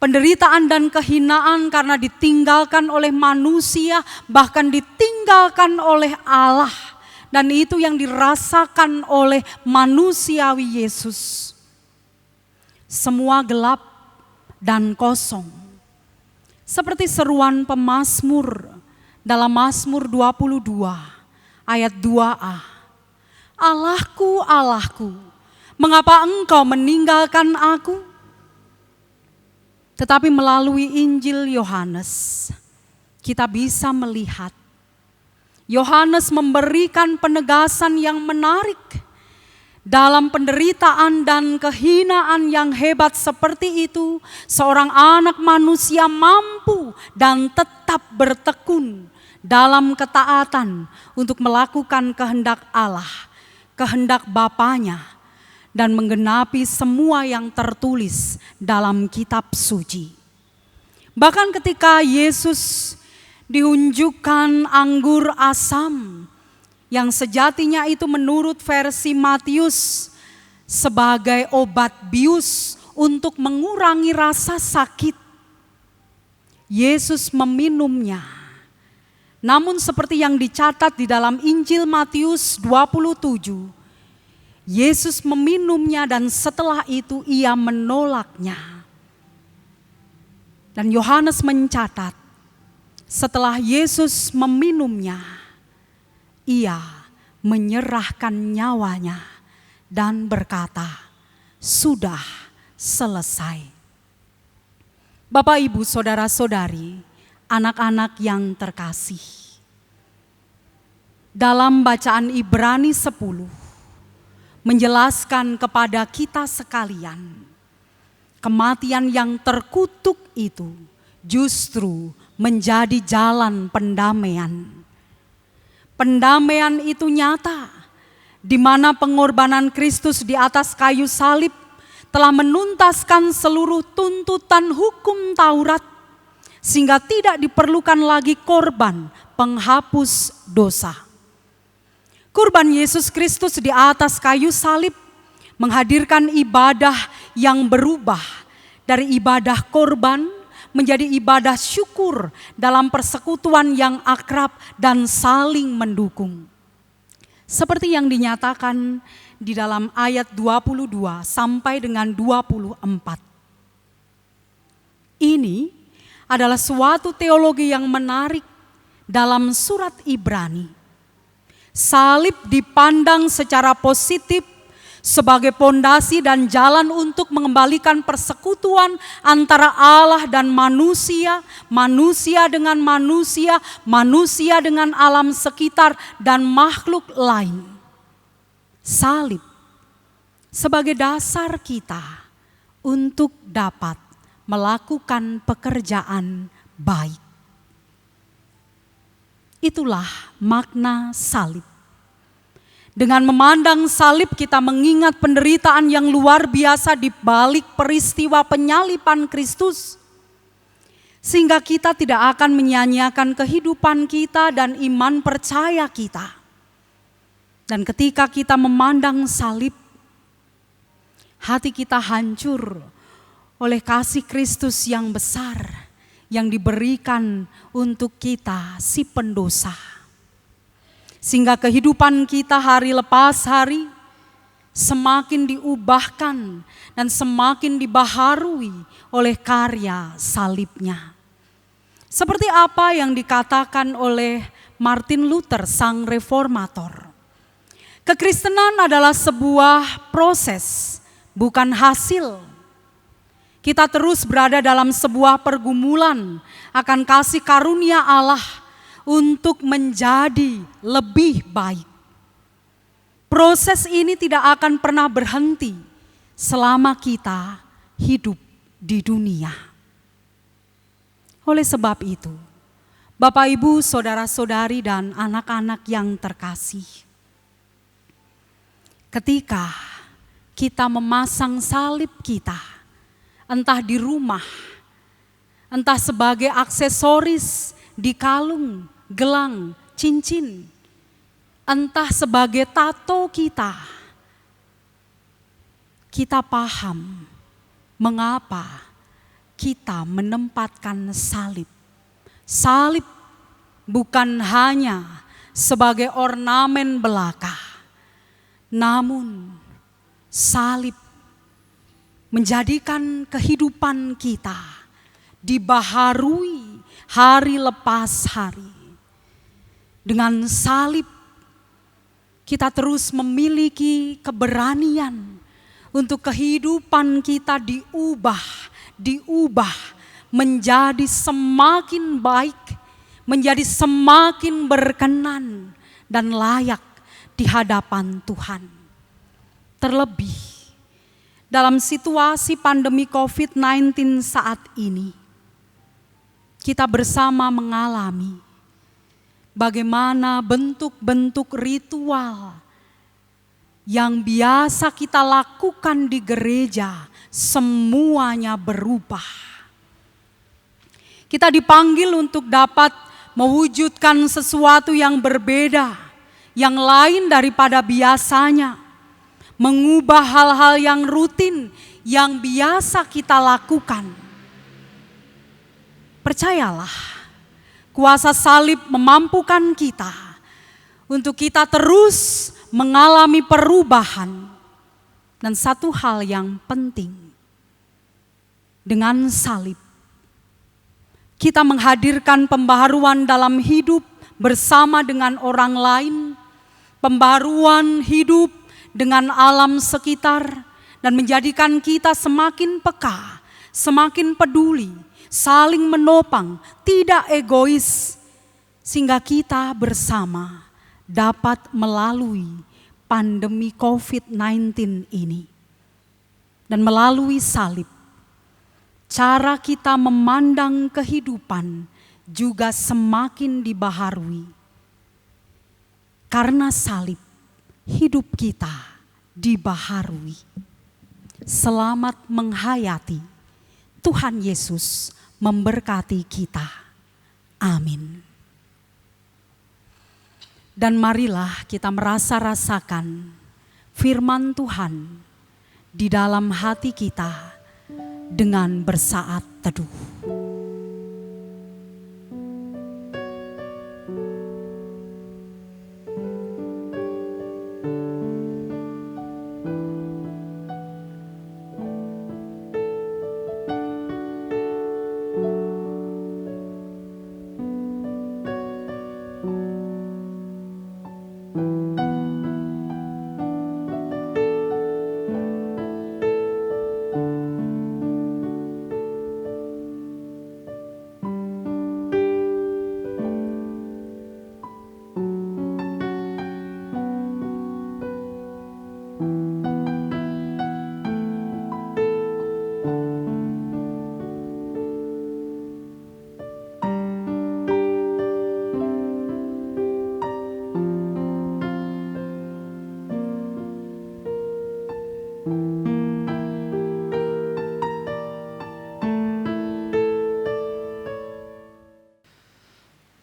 Penderitaan dan kehinaan karena ditinggalkan oleh manusia, bahkan ditinggalkan oleh Allah, dan itu yang dirasakan oleh manusiawi Yesus. Semua gelap dan kosong. Seperti seruan pemazmur dalam Mazmur 22 ayat 2a. "Allahku, Allahku, mengapa engkau meninggalkan aku?" Tetapi melalui Injil Yohanes, kita bisa melihat Yohanes memberikan penegasan yang menarik. Dalam penderitaan dan kehinaan yang hebat seperti itu, seorang anak manusia mampu dan tetap bertekun dalam ketaatan untuk melakukan kehendak Allah, kehendak Bapanya, dan menggenapi semua yang tertulis dalam kitab suci. Bahkan ketika Yesus diunjukkan anggur asam, yang sejatinya itu menurut versi Matius sebagai obat bius untuk mengurangi rasa sakit, Yesus meminumnya. Namun seperti yang dicatat di dalam Injil Matius 27, Yesus meminumnya dan setelah itu ia menolaknya. Dan Yohanes mencatat, setelah Yesus meminumnya, ia menyerahkan nyawanya dan berkata, "Sudah selesai." Bapak, Ibu, saudara-saudari, anak-anak yang terkasih, dalam bacaan Ibrani 10 menjelaskan kepada kita sekalian, kematian yang terkutuk itu justru menjadi jalan pendamaian. Pendamaian itu nyata, di mana pengorbanan Kristus di atas kayu salib telah menuntaskan seluruh tuntutan hukum Taurat, sehingga tidak diperlukan lagi korban penghapus dosa. Kurban Yesus Kristus di atas kayu salib menghadirkan ibadah yang berubah dari ibadah korban menjadi ibadah syukur dalam persekutuan yang akrab dan saling mendukung. Seperti yang dinyatakan di dalam ayat 22 sampai dengan 24. Ini adalah suatu teologi yang menarik dalam surat Ibrani. Salib dipandang secara positif sebagai pondasi dan jalan untuk mengembalikan persekutuan antara Allah dan manusia, manusia dengan manusia, manusia dengan alam sekitar dan makhluk lain. Salib sebagai dasar kita untuk dapat melakukan pekerjaan baik. Itulah makna salib. Dengan memandang salib kita mengingat penderitaan yang luar biasa di balik peristiwa penyaliban Kristus. Sehingga kita tidak akan menyanyiakan kehidupan kita dan iman percaya kita. Dan ketika kita memandang salib, hati kita hancur oleh kasih Kristus yang besar yang diberikan untuk kita si pendosa. Sehingga kehidupan kita hari lepas hari semakin diubahkan dan semakin dibaharui oleh karya salibnya. Seperti apa yang dikatakan oleh Martin Luther, sang reformator. Kekristenan adalah sebuah proses, bukan hasil. Kita terus berada dalam sebuah pergumulan akan kasih karunia Allah untuk menjadi lebih baik. Proses ini tidak akan pernah berhenti selama kita hidup di dunia. Oleh sebab itu, Bapak, Ibu, saudara-saudari dan anak-anak yang terkasih, ketika kita memasang salib kita, entah di rumah, entah sebagai aksesoris di kalung, gelang, cincin, entah sebagai tato kita paham mengapa kita menempatkan salib. Salib bukan hanya sebagai ornamen belaka, namun salib menjadikan kehidupan kita dibaharui hari lepas hari. Dengan salib kita terus memiliki keberanian untuk kehidupan kita diubah menjadi semakin baik, menjadi semakin berkenan dan layak di hadapan Tuhan. Terlebih dalam situasi pandemi COVID-19 saat ini, kita bersama mengalami bagaimana bentuk-bentuk ritual yang biasa kita lakukan di gereja semuanya berubah. Kita dipanggil untuk dapat mewujudkan sesuatu yang berbeda, yang lain daripada biasanya. Mengubah hal-hal yang rutin yang biasa kita lakukan. Percayalah, kuasa salib memampukan kita untuk kita terus mengalami perubahan. Dan satu hal yang penting, dengan salib kita menghadirkan pembaharuan dalam hidup bersama dengan orang lain, pembaharuan hidup dengan alam sekitar, dan menjadikan kita semakin peka, semakin peduli, saling menopang, tidak egois, sehingga kita bersama dapat melalui pandemi COVID-19 ini. Dan melalui salib, cara kita memandang kehidupan juga semakin dibaharui. Karena salib, hidup kita dibaharui. Selamat menghayati. Tuhan Yesus memberkati kita. Amin. Dan marilah kita merasa-rasakan firman Tuhan di dalam hati kita dengan bersaat teduh.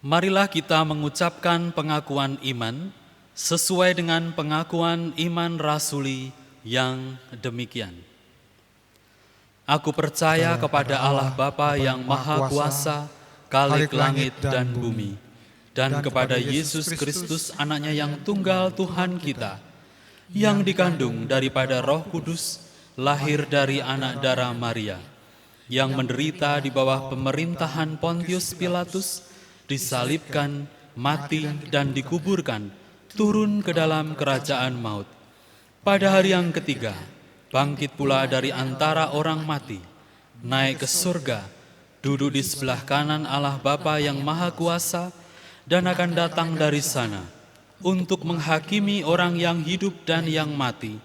Marilah kita mengucapkan pengakuan iman sesuai dengan pengakuan iman rasuli yang demikian. Aku percaya kepada Allah Bapa yang Maha Kuasa, Khalik langit dan bumi, dan kepada Yesus Kristus anaknya yang tunggal Tuhan kita, yang dikandung daripada Roh Kudus, lahir dari anak darah Maria, yang menderita di bawah pemerintahan Pontius Pilatus, disalibkan, mati, dan dikuburkan, turun ke dalam kerajaan maut. Pada hari yang ketiga, bangkit pula dari antara orang mati, naik ke surga, duduk di sebelah kanan Allah Bapa yang Maha Kuasa, dan akan datang dari sana untuk menghakimi orang yang hidup dan yang mati.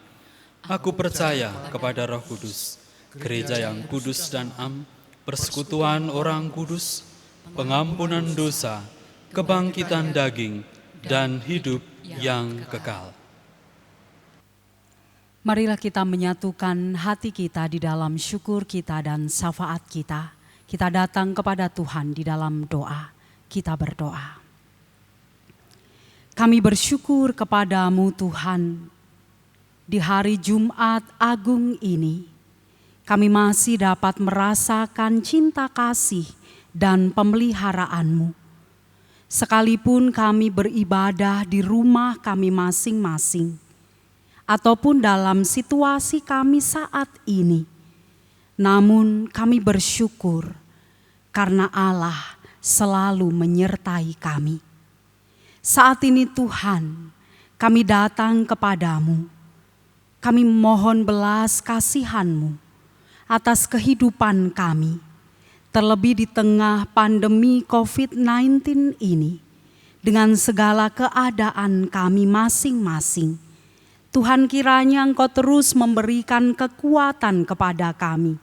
Aku percaya kepada Roh Kudus, gereja yang kudus dan am, persekutuan orang kudus, pengampunan dosa, kebangkitan daging, dan hidup yang kekal.
Marilah kita menyatukan hati kita di dalam syukur kita dan syafaat kita. Kita datang kepada Tuhan di dalam doa. Kita berdoa. Kami bersyukur kepadamu Tuhan, di hari Jumat Agung ini, kami masih dapat merasakan cinta kasih dan pemeliharaanmu. Sekalipun kami beribadah di rumah kami masing-masing, ataupun dalam situasi kami saat ini, namun kami bersyukur karena Allah selalu menyertai kami. Saat ini Tuhan, kami datang kepadamu, kami mohon belas kasihan-Mu atas kehidupan kami, terlebih di tengah pandemi COVID-19 ini, dengan segala keadaan kami masing-masing. Tuhan, kiranya Engkau terus memberikan kekuatan kepada kami.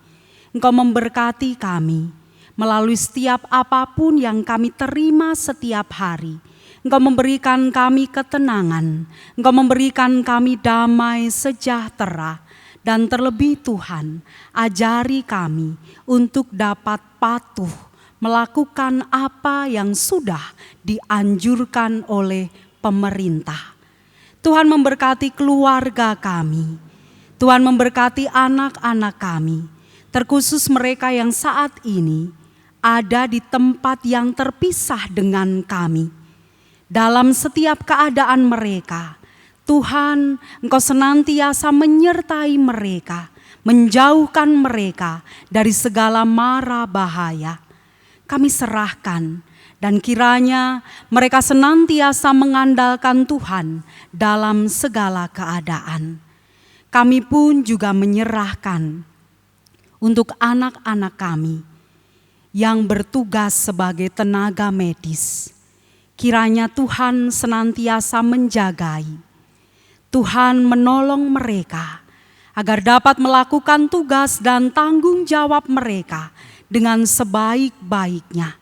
Engkau memberkati kami melalui setiap apapun yang kami terima setiap hari. Engkau memberikan kami ketenangan, Engkau memberikan kami damai sejahtera. Dan terlebih Tuhan, ajari kami untuk dapat patuh melakukan apa yang sudah dianjurkan oleh pemerintah. Tuhan memberkati keluarga kami, Tuhan memberkati anak-anak kami, terkhusus mereka yang saat ini ada di tempat yang terpisah dengan kami. Dalam setiap keadaan mereka, Tuhan, Engkau senantiasa menyertai mereka, menjauhkan mereka dari segala mara bahaya. Kami serahkan, dan kiranya mereka senantiasa mengandalkan Tuhan dalam segala keadaan. Kami pun juga menyerahkan untuk anak-anak kami yang bertugas sebagai tenaga medis. Kiranya Tuhan senantiasa menjagai, Tuhan menolong mereka agar dapat melakukan tugas dan tanggung jawab mereka dengan sebaik-baiknya.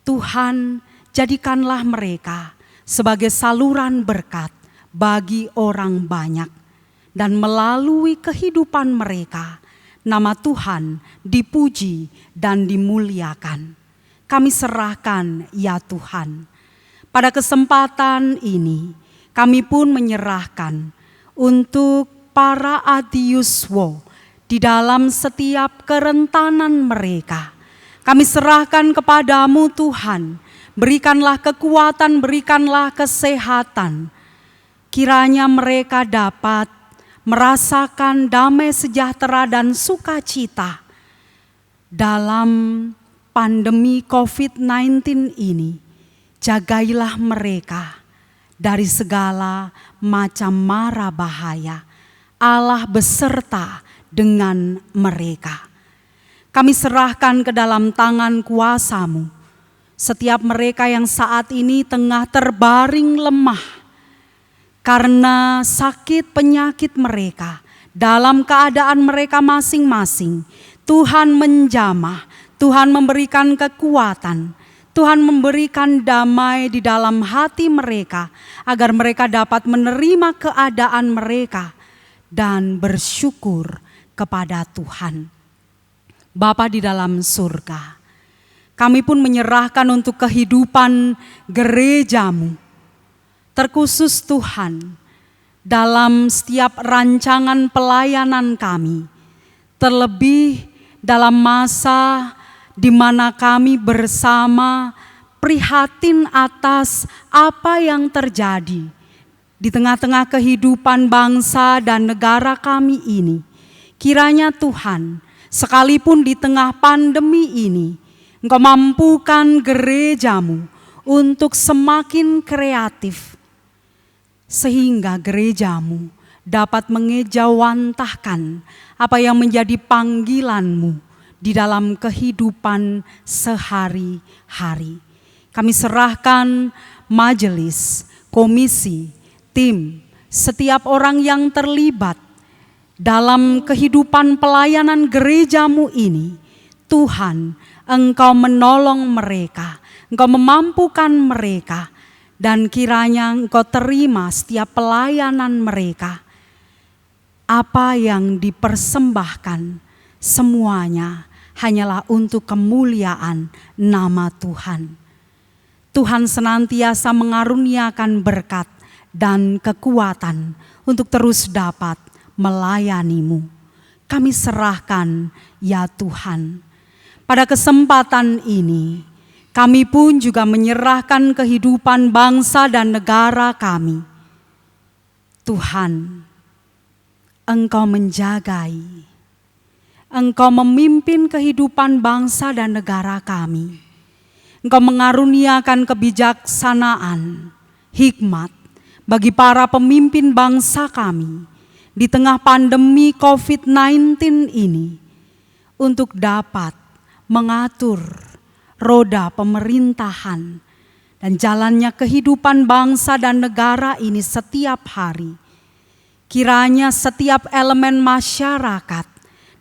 Tuhan, jadikanlah mereka sebagai saluran berkat bagi orang banyak, dan melalui kehidupan mereka, nama Tuhan dipuji dan dimuliakan. Kami serahkan ya Tuhan, Pada kesempatan ini, kami pun menyerahkan untuk para adiuswo di dalam setiap kerentanan mereka. Kami serahkan kepadamu Tuhan, berikanlah kekuatan, berikanlah kesehatan. Kiranya mereka dapat merasakan damai sejahtera dan sukacita dalam pandemi COVID-19 ini. Jagailah mereka dari segala macam mara bahaya. Allah beserta dengan mereka. Kami serahkan ke dalam tangan kuasa-Mu setiap mereka yang saat ini tengah terbaring lemah karena sakit penyakit mereka. Dalam keadaan mereka masing-masing, Tuhan menjamah, Tuhan memberikan kekuatan, Tuhan memberikan damai di dalam hati mereka agar mereka dapat menerima keadaan mereka dan bersyukur kepada Tuhan. Bapa di dalam surga, kami pun menyerahkan untuk kehidupan gereja-Mu, terkhusus Tuhan dalam setiap rancangan pelayanan kami, terlebih dalam masa di mana kami bersama prihatin atas apa yang terjadi di tengah-tengah kehidupan bangsa dan negara kami ini. Kiranya Tuhan, sekalipun di tengah pandemi ini, Engkau mampukan gereja-Mu untuk semakin kreatif, sehingga gereja-Mu dapat mengejawantahkan apa yang menjadi panggilan-Mu di dalam kehidupan sehari-hari. Kami serahkan majelis, komisi, tim, setiap orang yang terlibat dalam kehidupan pelayanan gereja-Mu ini. Tuhan, Engkau menolong mereka, Engkau memampukan mereka, dan kiranya Engkau terima setiap pelayanan mereka. Apa yang dipersembahkan semuanya hanyalah untuk kemuliaan nama Tuhan. Tuhan senantiasa mengaruniakan berkat dan kekuatan untuk terus dapat melayani-Mu. Kami serahkan ya Tuhan. Pada kesempatan ini, kami pun juga menyerahkan kehidupan bangsa dan negara kami. Tuhan, Engkau menjagai, Engkau memimpin kehidupan bangsa dan negara kami. Engkau mengaruniakan kebijaksanaan, hikmat bagi para pemimpin bangsa kami di tengah pandemi COVID-19 ini untuk dapat mengatur roda pemerintahan dan jalannya kehidupan bangsa dan negara ini setiap hari. Kiranya setiap elemen masyarakat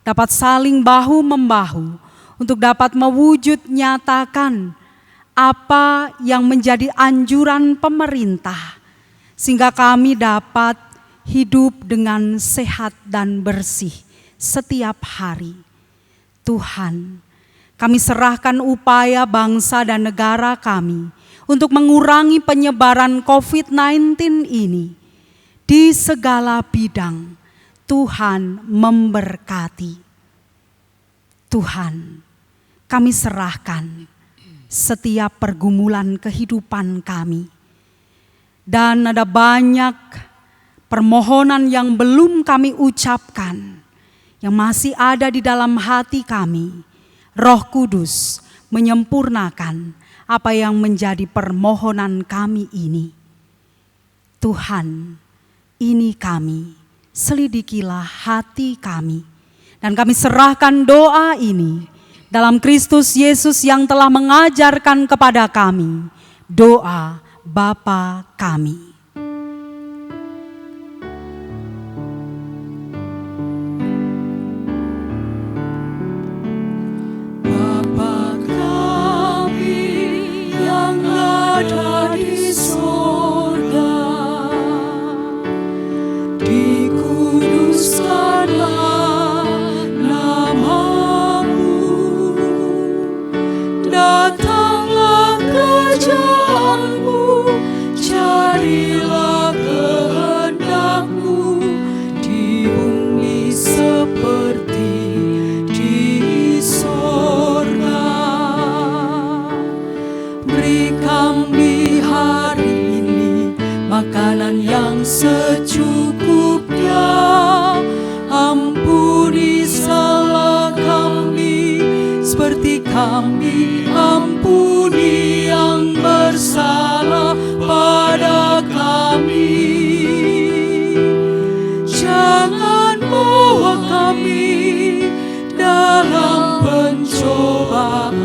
dapat saling bahu-membahu untuk dapat mewujud nyatakan apa yang menjadi anjuran pemerintah, sehingga kami dapat hidup dengan sehat dan bersih setiap hari. Tuhan, kami serahkan upaya bangsa dan negara kami untuk mengurangi penyebaran COVID-19 ini. Di segala bidang, Tuhan memberkati. Tuhan, kami serahkan setiap pergumulan kehidupan kami. Dan ada banyak permohonan yang belum kami ucapkan, yang masih ada di dalam hati kami. Roh Kudus menyempurnakan apa yang menjadi permohonan kami ini. Tuhan, ini kami, selidikilah hati kami, dan kami serahkan doa ini dalam Kristus Yesus yang telah mengajarkan kepada kami doa Bapa kami.
Bapa kami yang ada di surga, dikuduskanlah nama-Mu, datanglah kerajaan-Mu, kami, ampuni yang bersalah pada kami. Jangan bawa kami dalam pencobaan,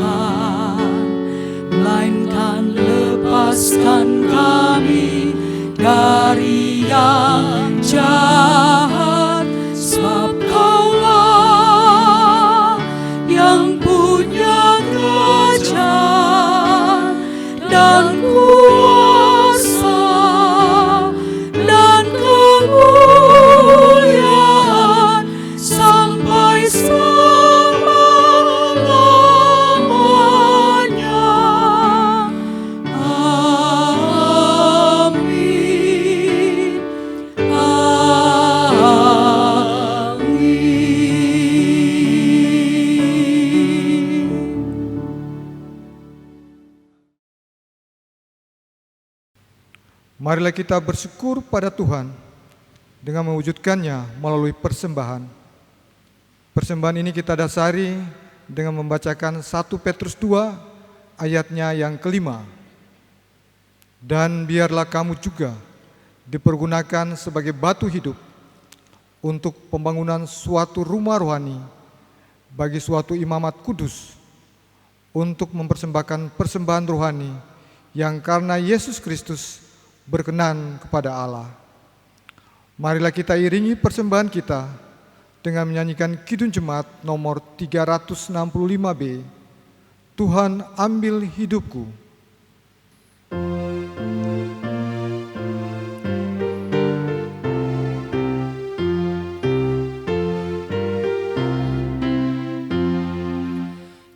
melainkan lepaskan kami dari yang jahat. Sebab Kaulah yang punya kerajaan dan kuasa dan kemuliaan sampai selama-lamanya. Amin.
Marilah kita bersyukur pada Tuhan dengan mewujudkannya melalui persembahan. Persembahan ini kita dasari dengan membacakan 1 Petrus 2 ayatnya yang kelima. Dan biarlah kamu juga dipergunakan sebagai batu hidup untuk pembangunan suatu rumah rohani bagi suatu imamat kudus, untuk mempersembahkan persembahan rohani yang karena Yesus Kristus berkenan kepada Allah. Marilah kita iringi persembahan kita dengan menyanyikan Kidung Jemaat nomor 365B, Tuhan ambil hidupku.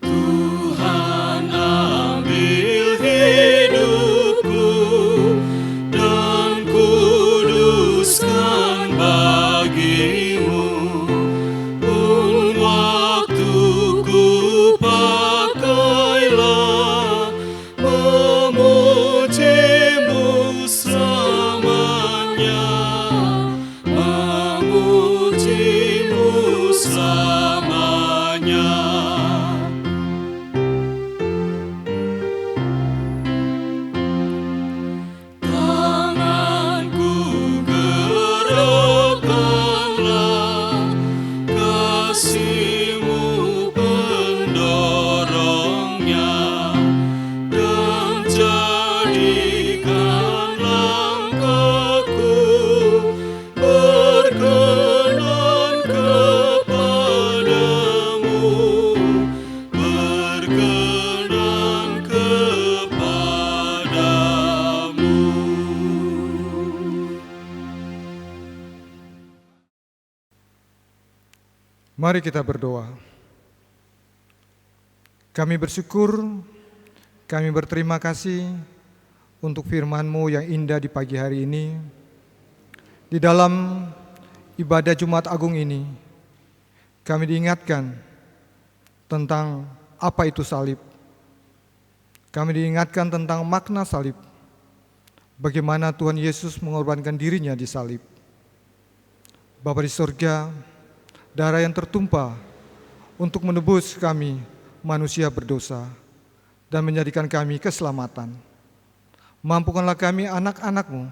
Tuhan ambil hidupku dan kuduskan bagimu. Pun waktuku pakailah memujimu selamanya, memujimu selamanya. Tanganku gerakkanlah, kasih-Mu pendorongnya, dan jadikan langkahku berkenan kepadamu, berkenan kepadamu.
Mari kita berdoa. Kami bersyukur, kami berterima kasih untuk firman-Mu yang indah di pagi hari ini. Di dalam ibadah Jumat Agung ini, kami diingatkan tentang apa itu salib. Kami diingatkan tentang makna salib. Bagaimana Tuhan Yesus mengorbankan dirinya di salib. Bapa di surga, darah yang tertumpah untuk menebus kami manusia berdosa dan menjadikan kami keselamatan. Mampukanlah kami anak-anak-Mu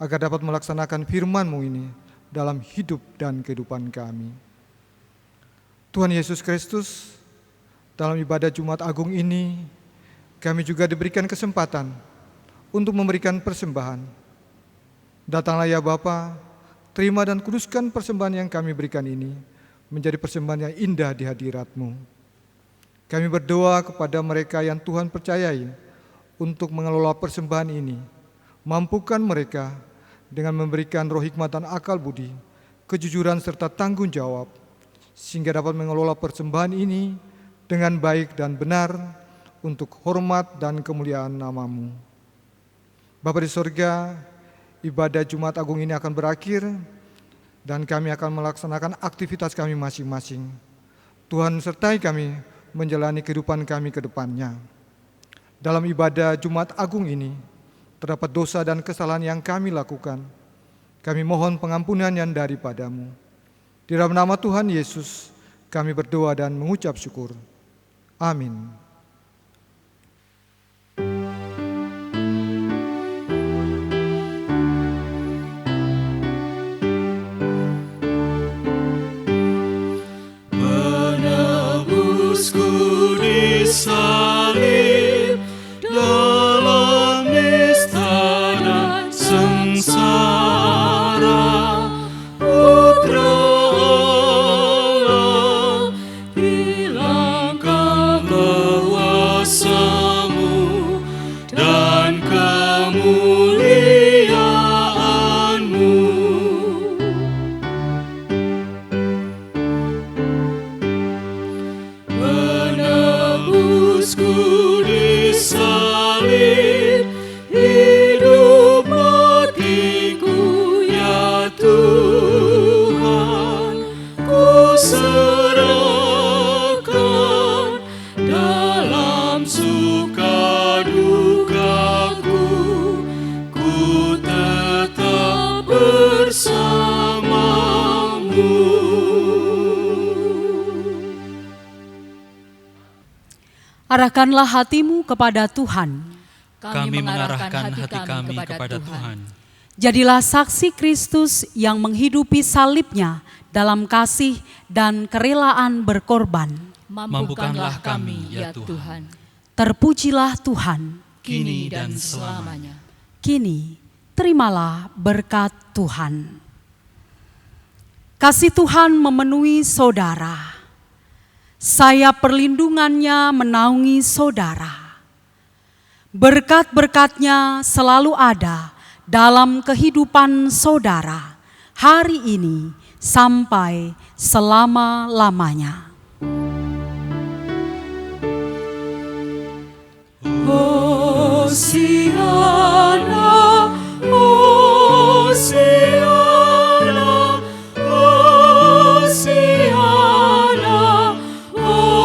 agar dapat melaksanakan firman-Mu ini dalam hidup dan kehidupan kami. Tuhan Yesus Kristus, dalam ibadah Jumat Agung ini kami juga diberikan kesempatan untuk memberikan persembahan. Datanglah ya Bapa, terima dan kuduskan persembahan yang kami berikan ini menjadi persembahan yang indah di hadirat-Mu. Kami berdoa kepada mereka yang Tuhan percayai untuk mengelola persembahan ini. Mampukan mereka dengan memberikan roh hikmat dan akal budi, kejujuran serta tanggung jawab, sehingga dapat mengelola persembahan ini dengan baik dan benar untuk hormat dan kemuliaan nama-Mu. Bapa di sorga, ibadah Jumat Agung ini akan berakhir dan kami akan melaksanakan aktivitas kami masing-masing. Tuhan sertai kami menjalani kehidupan kami ke depannya. Dalam ibadah Jumat Agung ini, terdapat dosa dan kesalahan yang kami lakukan. Kami mohon pengampunan yang daripada-Mu. Di dalam nama Tuhan Yesus, kami berdoa dan mengucap syukur. Amin.
Menebusku di salib dalam nista dan sengsara, Putra Allah, hilangkanlah kuasa-Mu dan kemuliaan-Mu. Menebusku di salib, hidup matiku ya Tuhan, ku serahkan dalam suka dukaku, ku tetap bersama-Mu.
Arahkanlah hatimu kepada Tuhan.
Kami mengarahkan hati kami kepada Tuhan.
Jadilah saksi Kristus yang menghidupi salibnya dalam kasih dan kerelaan berkorban.
Mampukanlah kami, ya Tuhan,
Terpujilah Tuhan.
Kini dan selamanya.
Kini, terimalah berkat Tuhan. Kasih Tuhan memenuhi saudara. Sayap perlindungannya menaungi saudara. Berkat-berkatnya selalu ada dalam kehidupan saudara hari ini sampai selama-lamanya. Hosiana, Hosiana, Hosiana, Hosiana,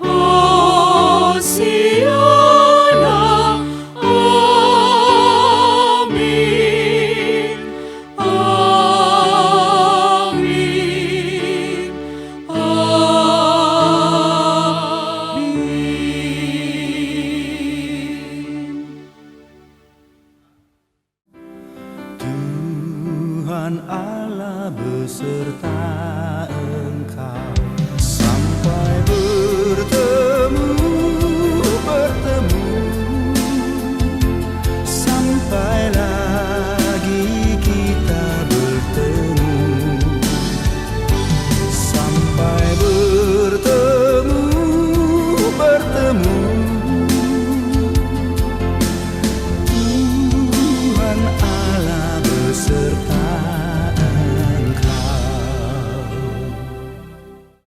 Hosiana, amin, amin, amin.
Tuhan Allah beserta